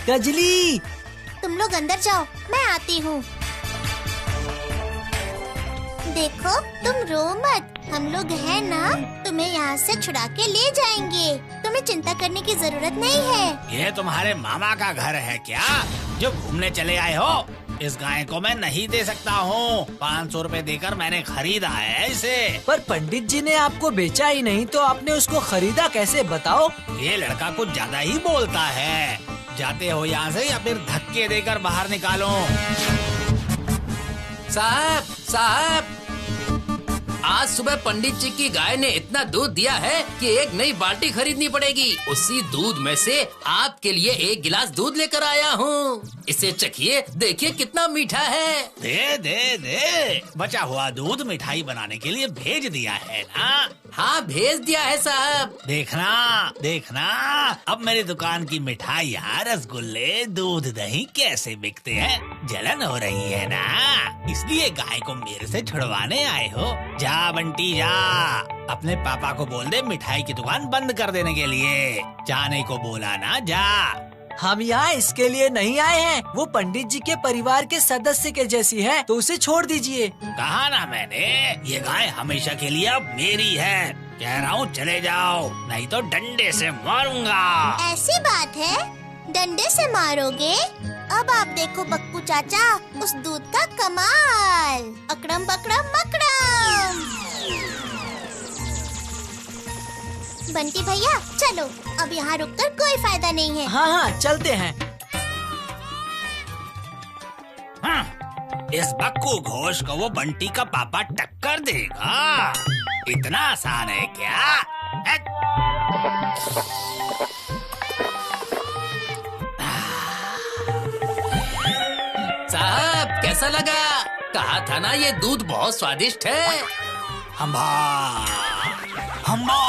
कजली। तुम लोग अंदर जाओ, मैं आती हूँ। देखो, तुम रो मत, हम लोग हैं ना, तुम्हें यहाँ से छुड़ा के ले जाएंगे। तुम्हें चिंता करने की जरूरत नहीं है। ये तुम्हारे मामा का घर है क्या, जो घूमने चले आए हो? इस गाय को मैं नहीं दे सकता हूँ। 500 रुपए देकर मैंने खरीदा है इसे। पर पंडित जी ने आपको बेचा ही नहीं तो आपने उसको खरीदा कैसे, बताओ? ये लड़का कुछ ज्यादा ही बोलता है। जाते हो यहाँ से या फिर धक्के देकर बाहर निकालो। साहब, साहब, आज सुबह पंडित जी की गाय ने इतना दूध दिया है कि एक नई बाल्टी खरीदनी पड़ेगी। उसी दूध में से आपके लिए 1 गिलास दूध लेकर आया हूँ। इसे चखिए, देखिए कितना मीठा है। दे दे दे, बचा हुआ दूध मिठाई बनाने के लिए भेज दिया है ना? हाँ, भेज दिया है साहब। देखना देखना, अब मेरी दुकान की मिठाइयाँ, रसगुल्ले, दूध, दही कैसे बिकते हैं। जलन हो रही है ना, इसलिए गाय को मेरे से छुड़वाने आए हो। जा बंटी जा, अपने पापा को बोल दे मिठाई की दुकान बंद कर देने के लिए। जाने को बोला ना, जा। हम यहाँ इसके लिए नहीं आए हैं। वो पंडित जी के परिवार के सदस्य के जैसी है, तो उसे छोड़ दीजिए। कहा ना मैंने, ये गाय हमेशा के लिए अब मेरी है। कह रहा हूँ चले जाओ, नहीं तो डंडे से मारूंगा। ऐसी बात है, डंडे से मारोगे? अब आप देखो बक्कू चाचा, उस दूध का कमाल। अकड़म बकड़म मकड़म। बंटी भैया चलो, अब यहाँ रुककर कोई फायदा नहीं है। हाँ हाँ, चलते हैं। इस बक्कू घोष को वो बंटी का पापा टक्कर देगा। इतना आसान है क्या? साहब, कैसा लगा? कहा था ना ये दूध बहुत स्वादिष्ट है। हम्बा हम्बा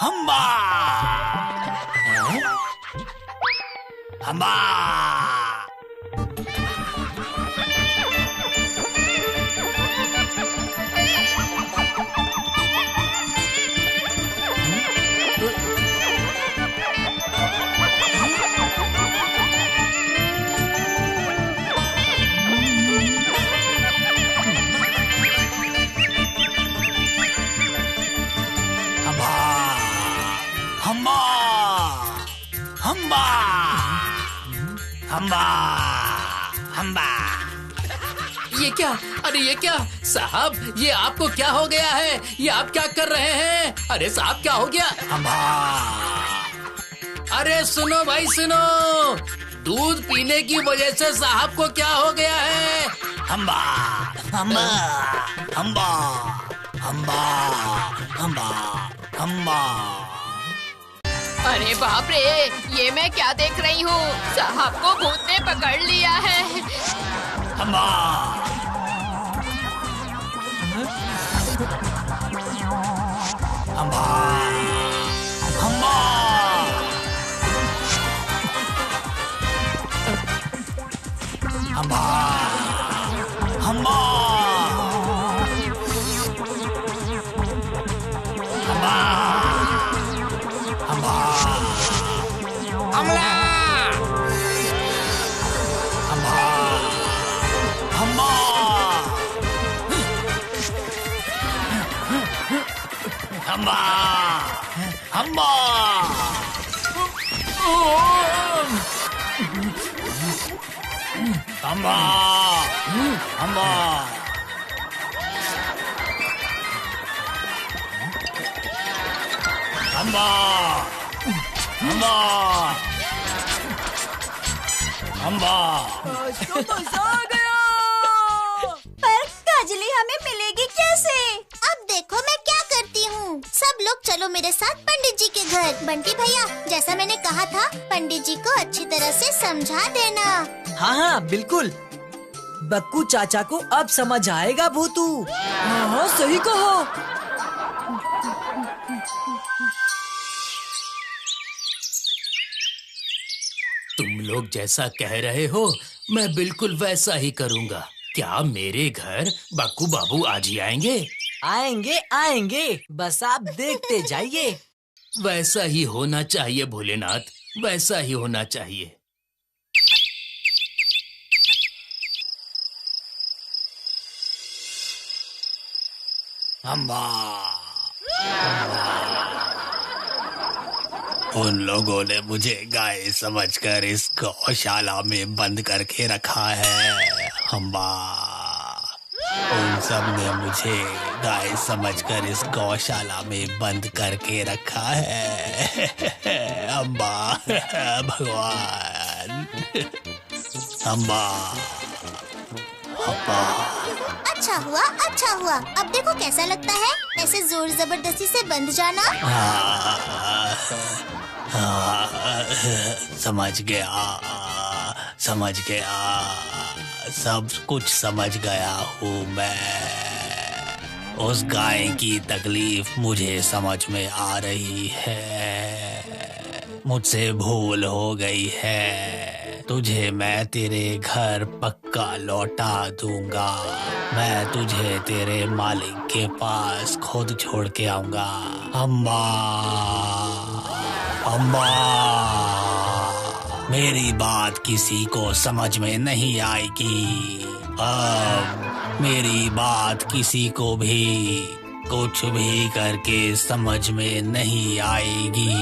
हम्बा हम्बा। हम्बा हम्बा। ये क्या? अरे ये क्या साहब, ये आपको क्या हो गया है? ये आप क्या कर रहे हैं? अरे साहब क्या हो गया? हम्बा। अरे सुनो भाई सुनो, दूध पीने की वजह से साहब को क्या हो गया है? हम्बा हम्बा हम्बा हम्बा हम्बा हम्बा। अरे बाप रे, ये मैं क्या देख रही हूँ? साहब को भूत ने पकड़ लिया है। हम्बा हम्बा हम्बा हम्बा हम्बा हम्बा हम्बा हमला। हम्बा हम्बा हम्बा हम्बा। हम्बा हम्बा हम्बा हम्बा हम्बा। आज तो मजा आ गया। पर काजली हमें मिलेगी कैसे? अब देखो मैं क्या करती हूँ। सब लोग चलो मेरे साथ पंडित जी के घर। बंटी भैया, जैसा मैंने कहा था, पंडित जी को अच्छी तरह से समझा देना। हाँ हाँ बिल्कुल। बक्कू चाचा को अब समझ आएगा भूतू। हाँ सही कहा। तुम लोग जैसा कह रहे हो मैं बिल्कुल वैसा ही करूँगा। क्या मेरे घर बक्कू बाबू आज ही आएंगे? आएंगे आएंगे, बस आप देखते जाइए। वैसा ही होना चाहिए भोलेनाथ, वैसा ही होना चाहिए। हम्बा। उन लोगों ने मुझे गाय समझकर इस गौशाला में बंद करके रखा है। हम्बा। उन सब ने मुझे गाय समझकर इस गौशाला में बंद करके रखा है। हम्बा भगवान। हम्बा हम्बा। अच्छा हुआ अच्छा हुआ। अब देखो कैसा लगता है ऐसे जोर जबरदस्ती से बंद जाना। समझ गया समझ गया, सब कुछ समझ गया हूँ मैं। उस गाय की तकलीफ मुझे समझ में आ रही है। मुझसे भूल हो गई है। तुझे मैं तेरे घर पक्का लौटा दूंगा। मैं तुझे तेरे मालिक के पास खुद छोड़ के आऊंगा। अम्मा अम्मा। मेरी बात किसी को समझ में नहीं आएगी। अब मेरी बात किसी को भी कुछ भी करके समझ में नहीं आएगी।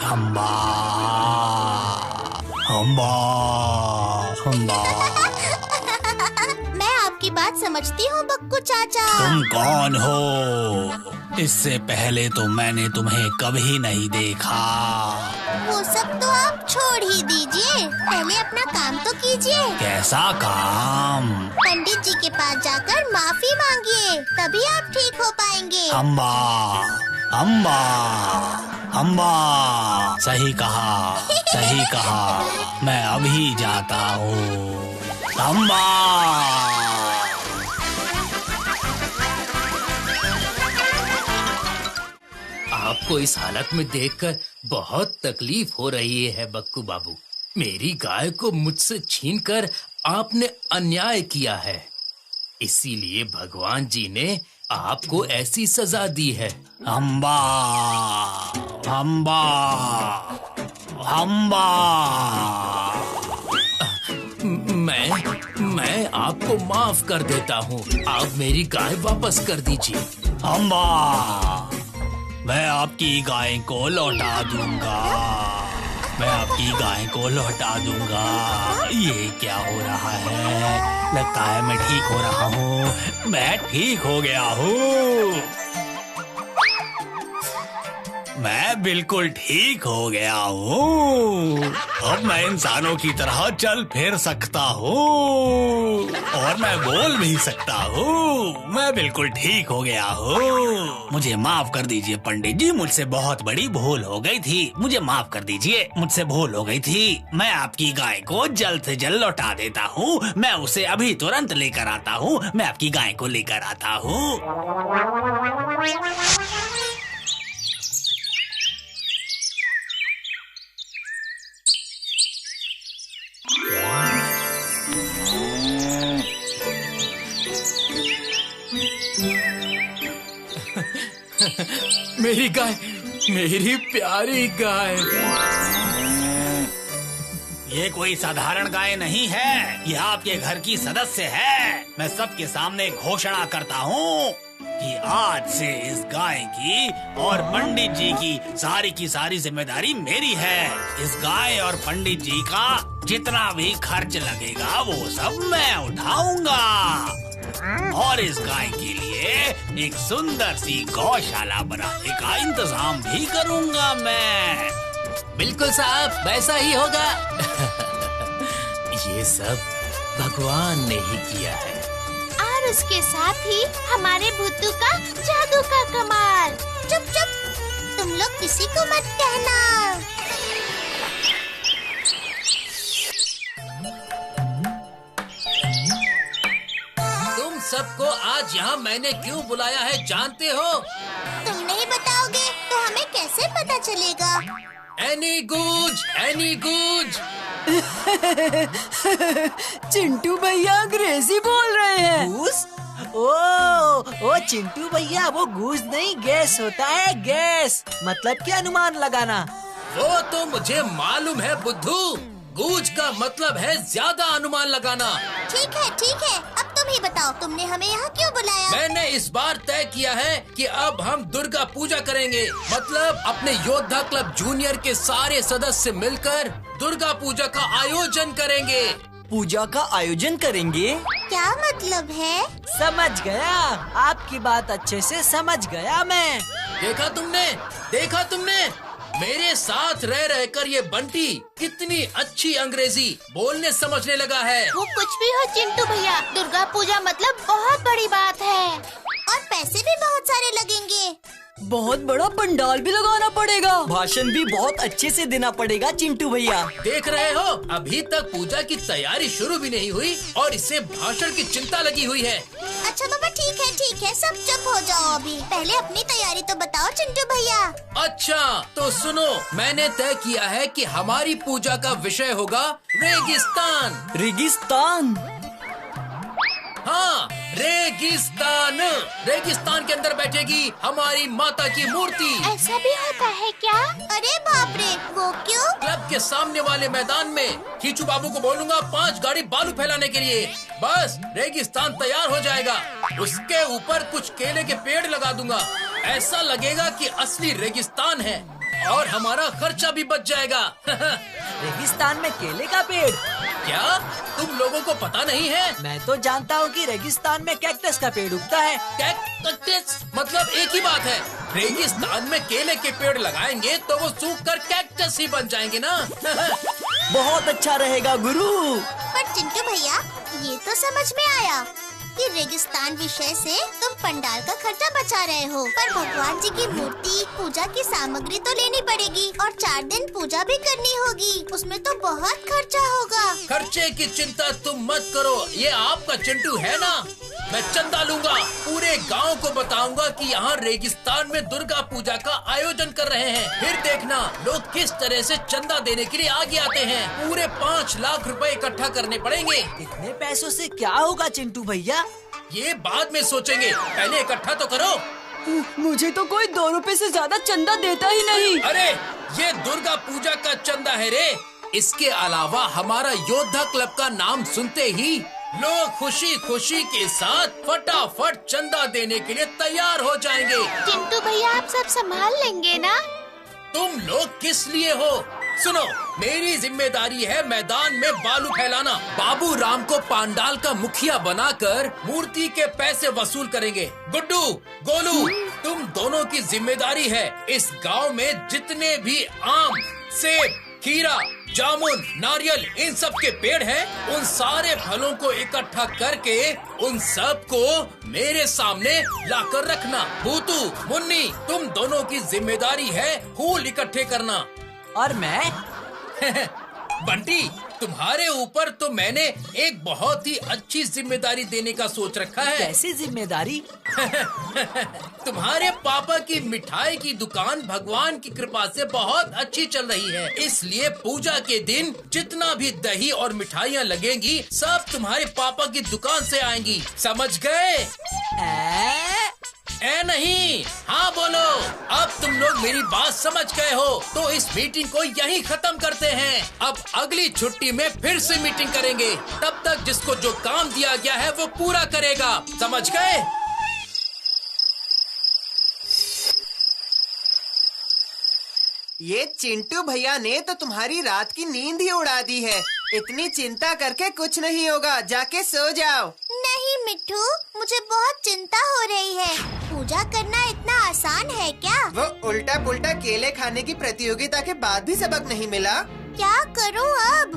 अम्मा अम्मा अम्मा। मैं आपकी बात समझती हूँ बक्कू चाचा। तुम कौन हो? इससे पहले तो मैंने तुम्हें कभी नहीं देखा। वो सब तो आप छोड़ ही दीजिए, पहले अपना काम तो कीजिए। कैसा काम? पंडित जी के पास जाकर माफी मांगिए, तभी आप ठीक हो पाएंगे। अम्मा अम्मा अम्मा। सही कहा सही कहा। मैं अभी जाता हूँ। अम्मा। आपको इस हालत में देखकर बहुत तकलीफ हो रही है बक्कू बाबू। मेरी गाय को मुझसे छीनकर आपने अन्याय किया है, इसीलिए भगवान जी ने आपको ऐसी सजा दी है। अम्बा अम्बा अम्बा। मैं आपको माफ कर देता हूँ। आप मेरी गाय वापस कर दीजिए। अम्बा, मैं आपकी गाय को लौटा दूंगा। मैं आपकी गाय को लौटा दूंगा। ये क्या हो रहा है? लगता है मैं ठीक हो रहा हूँ। मैं ठीक हो गया हूँ। मैं बिल्कुल ठीक हो गया हूँ। अब मैं इंसानों की तरह चल फिर सकता हूँ और मैं बोल भी सकता हूँ। मैं बिल्कुल ठीक हो गया हूँ। मुझे माफ कर दीजिए पंडित जी, मुझसे बहुत बड़ी भूल हो गई थी। मुझे माफ कर दीजिए, मुझसे भूल हो गई थी। मैं आपकी गाय को जल्द से जल्द लौटा देता हूँ। मैं उसे अभी तुरंत लेकर आता हूँ। मैं आपकी गाय को लेकर आता हूँ। मेरी गाय, मेरी प्यारी गाय। ये कोई साधारण गाय नहीं है, ये आपके घर की सदस्य है। मैं सबके सामने घोषणा करता हूँ कि आज से इस गाय की और पंडित जी की सारी जिम्मेदारी मेरी है। इस गाय और पंडित जी का जितना भी खर्च लगेगा वो सब मैं उठाऊंगा और इस गाय के लिए एक सुंदर सी गौशाला बनाने का इंतजाम भी करूंगा मैं। बिल्कुल साहब, वैसा ही होगा। ये सब भगवान ने ही किया है। और उसके साथ ही हमारे भुट्टू का जादू का कमाल। चुप चुप, तुम लोग किसी को मत कहना। तुम सबको आज यहाँ मैंने क्यों बुलाया है जानते हो? तुम नहीं बताओगे तो हमें कैसे पता चलेगा? एनी गुज, एनी गुज। चिंटू भैया अंग्रेजी बोल रहे हैं। गूस? ओ चिंटू भैया, वो गूस नहीं गैस होता है, गैस। मतलब क्या अनुमान लगाना। वो तो मुझे मालूम है बुद्धू। गूज का मतलब है ज्यादा अनुमान लगाना। ठीक है, अब तुम ही बताओ, तुमने हमें यहाँ क्यों बुलाया? मैंने इस बार तय किया है कि अब हम दुर्गा पूजा करेंगे। मतलब अपने योद्धा क्लब जूनियर के सारे सदस्य मिलकर दुर्गा पूजा का आयोजन करेंगे। पूजा का आयोजन करेंगे? क्या मतलब है? समझ गया, आपकी बात अच्छे से समझ गया मैं। देखा तुमने मेरे साथ रह रहकर ये बंटी कितनी अच्छी अंग्रेजी बोलने समझने लगा है। वो कुछ भी हो चिंटू भैया, दुर्गा पूजा मतलब बहुत बड़ी बात है और पैसे भी बहुत सारे लगेंगे। बहुत बड़ा पंडाल भी लगाना पड़ेगा। भाषण भी बहुत अच्छे से देना पड़ेगा चिंटू भैया। देख रहे हो, अभी तक पूजा की तैयारी शुरू भी नहीं हुई और इसे भाषण की चिंता लगी हुई है। अच्छा बाबा, ठीक है, सब चुप हो जाओ अभी। पहले अपनी तैयारी तो बताओ चिंटू भैया। अच्छा तो सुनो, मैंने तय किया है कि हमारी पूजा का विषय होगा रेगिस्तान। रेगिस्तान? हाँ, रेगिस्तान। रेगिस्तान के अंदर बैठेगी हमारी माता की मूर्ति। ऐसा भी होता है क्या? अरे बाप रे, वो क्यों? क्लब के सामने वाले मैदान में खींचू बाबू को बोलूंगा 5 गाड़ी बालू फैलाने के लिए। बस रेगिस्तान तैयार हो जाएगा। उसके ऊपर कुछ केले के पेड़ लगा दूंगा। ऐसा लगेगा कि असली रेगिस्तान है और हमारा खर्चा भी बच जाएगा। रेगिस्तान में केले का पेड़? क्या तुम लोगों को पता नहीं है? मैं तो जानता हूँ कि रेगिस्तान में कैक्टस का पेड़ उगता है। कैक्टस मतलब एक ही बात है। रेगिस्तान में केले के पेड़ लगाएंगे तो वो सूख कर कैक्टस ही बन जाएंगे ना। बहुत अच्छा रहेगा गुरु। पर चिंटू भैया, ये तो समझ में आया कि रेगिस्तान विषय से तुम पंडाल का खर्चा बचा रहे हो, पर भगवान जी की मूर्ति, पूजा की सामग्री तो लेनी पड़ेगी और 4 दिन पूजा भी करनी होगी। उसमें तो बहुत खर्चा होगा। खर्चे की चिंता तुम मत करो, ये आपका चिंटू है ना। मैं चंदा लूंगा, पूरे गांव को बताऊंगा कि यहाँ रेगिस्तान में दुर्गा पूजा का आयोजन कर रहे हैं। फिर देखना लोग किस तरह से चंदा देने के लिए आगे आते हैं। पूरे 5 लाख रुपए इकट्ठा करने पड़ेंगे। इतने पैसों से क्या होगा चिंटू भैया? ये बाद में सोचेंगे, पहले इकट्ठा तो करो। मुझे तो कोई 2 रुपए से ज्यादा चंदा देता ही नहीं। अरे ये दुर्गा पूजा का चंदा है रे। इसके अलावा हमारा योद्धा क्लब का नाम सुनते ही लोग खुशी खुशी के साथ फटाफट चंदा देने के लिए तैयार हो जाएंगे। चिंटू भैया, आप सब संभाल लेंगे ना? तुम लोग किस लिए हो? सुनो, मेरी जिम्मेदारी है मैदान में बालू फैलाना। बाबू राम को पांडाल का मुखिया बनाकर मूर्ति के पैसे वसूल करेंगे। गुड्डू, गोलू, तुम दोनों की जिम्मेदारी है इस गांव में जितने भी आम, सेब, खीरा, जामुन, नारियल, इन सब के पेड़ हैं, उन सारे फलों को इकट्ठा करके उन सब को मेरे सामने लाकर रखना। भूतू, मुन्नी, तुम दोनों की जिम्मेदारी है फूल इकट्ठे करना। और मैं? बंटी, तुम्हारे ऊपर तो मैंने एक बहुत ही अच्छी जिम्मेदारी देने का सोच रखा है। कैसी जिम्मेदारी? तुम्हारे पापा की मिठाई की दुकान भगवान की कृपा से बहुत अच्छी चल रही है, इसलिए पूजा के दिन जितना भी दही और मिठाइयाँ लगेंगी सब तुम्हारे पापा की दुकान से आएंगी। समझ गए? नहीं, हाँ बोलो। अब तुम लोग मेरी बात समझ गए हो तो इस मीटिंग को यहीं खत्म करते हैं। अब अगली छुट्टी में फिर से मीटिंग करेंगे। तब तक जिसको जो काम दिया गया है वो पूरा करेगा। समझ गए? ये चिंटू भैया ने तो तुम्हारी रात की नींद ही उड़ा दी है। इतनी चिंता करके कुछ नहीं होगा, जाके सो जाओ। नहीं मिट्ठू, मुझे बहुत चिंता हो रही है। पूजा करना इतना आसान है क्या? वो उल्टा पुल्टा केले खाने की प्रतियोगिता के बाद भी सबक नहीं मिला? क्या करूँ अब?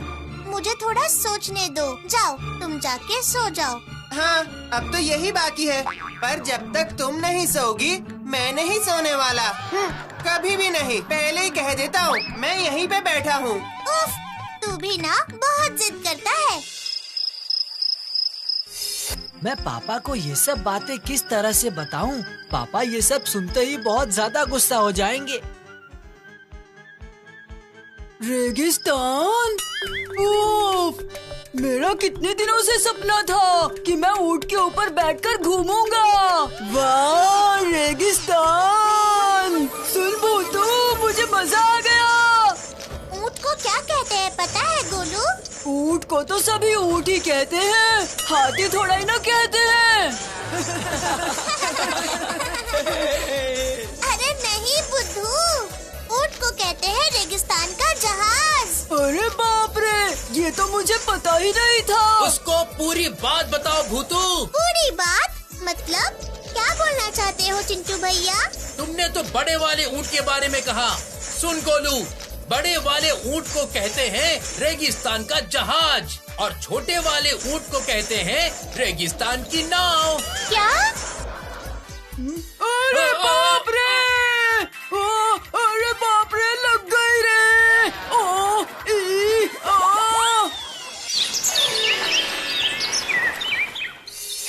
मुझे थोड़ा सोचने दो। जाओ, तुम जाके सो जाओ। हाँ, अब तो यही बाकी है। पर जब तक तुम नहीं सोगी मैं नहीं सोने वाला। कभी भी नहीं। पहले ही कह देता हूँ, मैं यहीं पे बैठा हूँ। उफ, तू भी ना बहुत जिद करता है। मैं पापा को ये सब बातें किस तरह से बताऊं? पापा ये सब सुनते ही बहुत ज्यादा गुस्सा हो जाएंगे। रेगिस्तान? उफ, मेरा कितने दिनों से सपना था कि मैं ऊंट के ऊपर बैठकर घूमूंगा। वाह, रेगिस्तान! सुन भूतू, मुझे मजा आ गया। ऊंट को क्या कहते हैं पता है गोलू? ऊंट को तो सभी ऊंट ही कहते हैं, हाथी थोड़ा ही ना कहते हैं। अरे नहीं बुद्धू, ऊंट को कहते हैं रेगिस्तान का जहाज। अरे बाप रे, ये तो मुझे पता ही नहीं था। उसको पूरी बात बताओ भूतू। पूरी बात? मतलब क्या बोलना चाहते हो चिंटू भैया? तुमने तो बड़े वाले ऊंट के बारे में कहा। सुन गोलू, बड़े वाले ऊंट को कहते हैं रेगिस्तान का जहाज और छोटे वाले ऊंट को कहते हैं रेगिस्तान की नाव। क्या? अरे बाप रे! अरे बाप रे, लग गई रे!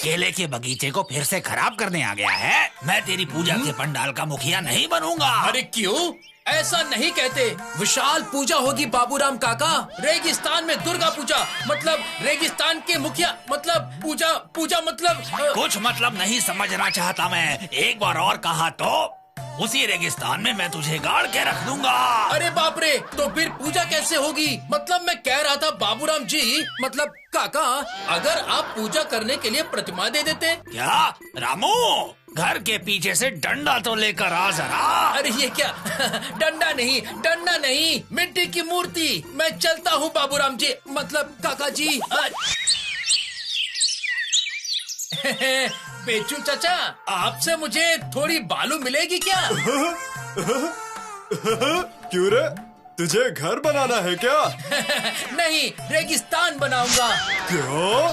केले के बगीचे को फिर से खराब करने आ गया है। मैं तेरी पूजा के पंडाल का मुखिया नहीं बनूंगा। अरे क्यों? ऐसा नहीं कहते। विशाल पूजा होगी बाबूराम काका। रेगिस्तान में दुर्गा पूजा, मतलब रेगिस्तान के मुखिया, मतलब पूजा मतलब कुछ मतलब नहीं समझना चाहता मैं। एक बार और कहा तो उसी रेगिस्तान में मैं तुझे गाड़ के रख दूंगा। अरे बाप रे, तो फिर पूजा कैसे होगी? मतलब मैं कह रहा था बाबूराम जी, मतलब काका, अगर आप पूजा करने के लिए प्रतिमा दे देते। क्या रामू, घर के पीछे से डंडा तो लेकर आ जरा। अरे ये क्या? डंडा नहीं, मिट्टी की मूर्ति। मैं चलता हूँ बाबूराम जी, मतलब काका जी। बेचू चाचा, आपसे मुझे थोड़ी बालू मिलेगी क्या? क्यों रे, तुझे घर बनाना है क्या? नहीं, रेगिस्तान बनाऊंगा। क्या?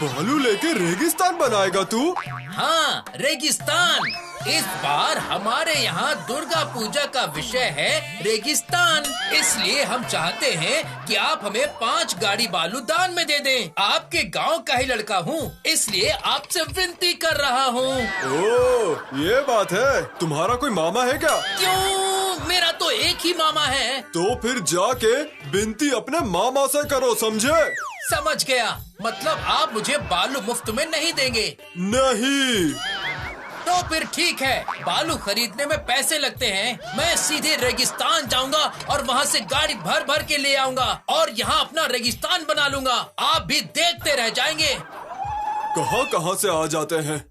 बालू लेके रेगिस्तान बनाएगा तू? हाँ, रेगिस्तान। इस बार हमारे यहाँ दुर्गा पूजा का विषय है रेगिस्तान, इसलिए हम चाहते हैं कि आप हमें 5 गाड़ी बालू दान में दे दें। आपके गांव का ही लड़का हूँ, इसलिए आपसे विनती कर रहा हूँ। ओह, ये बात है। तुम्हारा कोई मामा है क्या? क्यों? मेरा तो एक ही मामा है। तो फिर जाके विनती अपने मामा से करो, समझे? समझ गया। मतलब आप मुझे बालू मुफ्त में नहीं देंगे? नहीं। तो फिर ठीक है, बालू खरीदने में पैसे लगते हैं। मैं सीधे रेगिस्तान जाऊंगा और वहाँ से गाड़ी भर भर के ले आऊंगा और यहाँ अपना रेगिस्तान बना लूंगा। आप भी देखते रह जाएंगे। कहाँ से आ जाते हैं?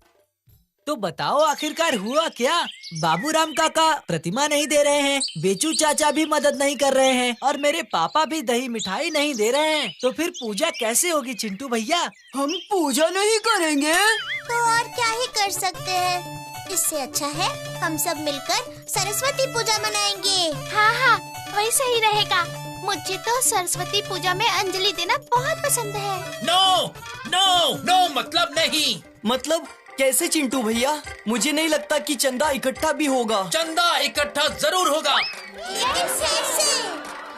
तो बताओ आखिरकार हुआ क्या? बाबूराम काका प्रतिमा नहीं दे रहे हैं, बेचू चाचा भी मदद नहीं कर रहे हैं और मेरे पापा भी दही मिठाई नहीं दे रहे हैं। तो फिर पूजा कैसे होगी चिंटू भैया? हम पूजा नहीं करेंगे तो और क्या ही कर सकते हैं। इससे अच्छा है हम सब मिलकर सरस्वती पूजा मनाएंगे। हाँ हाँ, वही सही रहेगा। मुझे तो सरस्वती पूजा में अंजलि देना बहुत पसंद है। नो नो नो, मतलब नहीं। मतलब कैसे चिंटू भैया? मुझे नहीं लगता कि चंदा इकट्ठा भी होगा। चंदा इकट्ठा जरूर होगा। कैसे?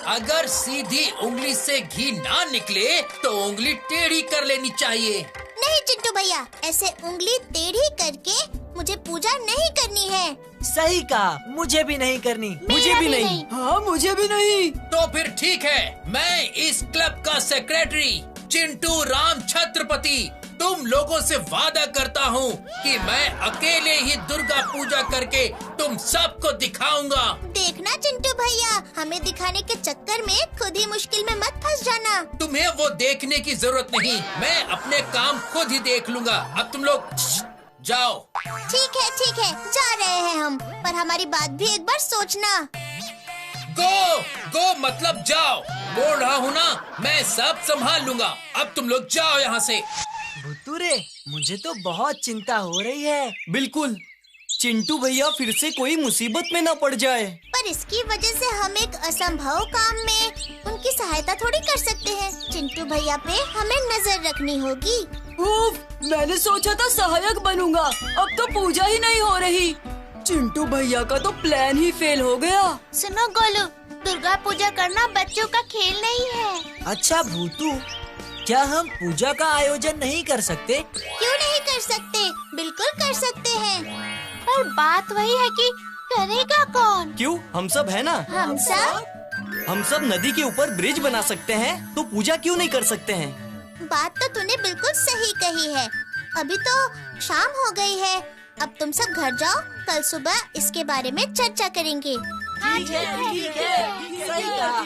अगर सीधी उंगली से घी ना निकले तो उंगली टेढ़ी कर लेनी चाहिए। नहीं चिंटू भैया, ऐसे उंगली टेढ़ी करके मुझे पूजा नहीं करनी है। सही कहा, मुझे भी नहीं करनी। मुझे भी नहीं। हाँ मुझे भी नहीं। तो फिर ठीक है, मैं इस क्लब का सेक्रेटरी चिंटू राम छत्रपति तुम लोगों से वादा करता हूँ कि मैं अकेले ही दुर्गा पूजा करके तुम सबको दिखाऊंगा। देखना चिंटू भैया, हमें दिखाने के चक्कर में खुद ही मुश्किल में मत फंस जाना। तुम्हें वो देखने की जरूरत नहीं, मैं अपने काम खुद ही देख लूंगा। अब तुम लोग जाओ। ठीक है, जा रहे हैं हम, पर हमारी बात भी एक बार सोचना। गो मतलब जाओ। बोल रहा हूँ ना, मैं सब संभाल लूंगा। अब तुम लोग जाओ यहाँ से। भुतुरे, मुझे तो बहुत चिंता हो रही है। बिल्कुल, चिंटू भैया फिर से कोई मुसीबत में न पड़ जाए। पर इसकी वजह से हम एक असंभव काम में उनकी सहायता थोड़ी कर सकते हैं। चिंटू भैया पे हमें नजर रखनी होगी। उफ, मैंने सोचा था सहायक बनूंगा, अब तो पूजा ही नहीं हो रही। चिंटू भैया का तो प्लान ही फेल हो गया। सुनो गोलू, दुर्गा पूजा करना बच्चों का खेल नहीं है। अच्छा भूतू, क्या हम पूजा का आयोजन नहीं कर सकते? क्यों नहीं कर सकते? बिल्कुल कर सकते हैं। पर बात वही है कि करेगा कौन? क्यों, हम सब है ना। हम सब नदी के ऊपर ब्रिज बना सकते हैं, तो पूजा क्यों नहीं कर सकते हैं? बात तो तूने बिल्कुल सही कही है। अभी तो शाम हो गई है, अब तुम सब घर जाओ, कल सुबह इसके बारे में चर्चा करेंगे। ठीक है, सही कहा।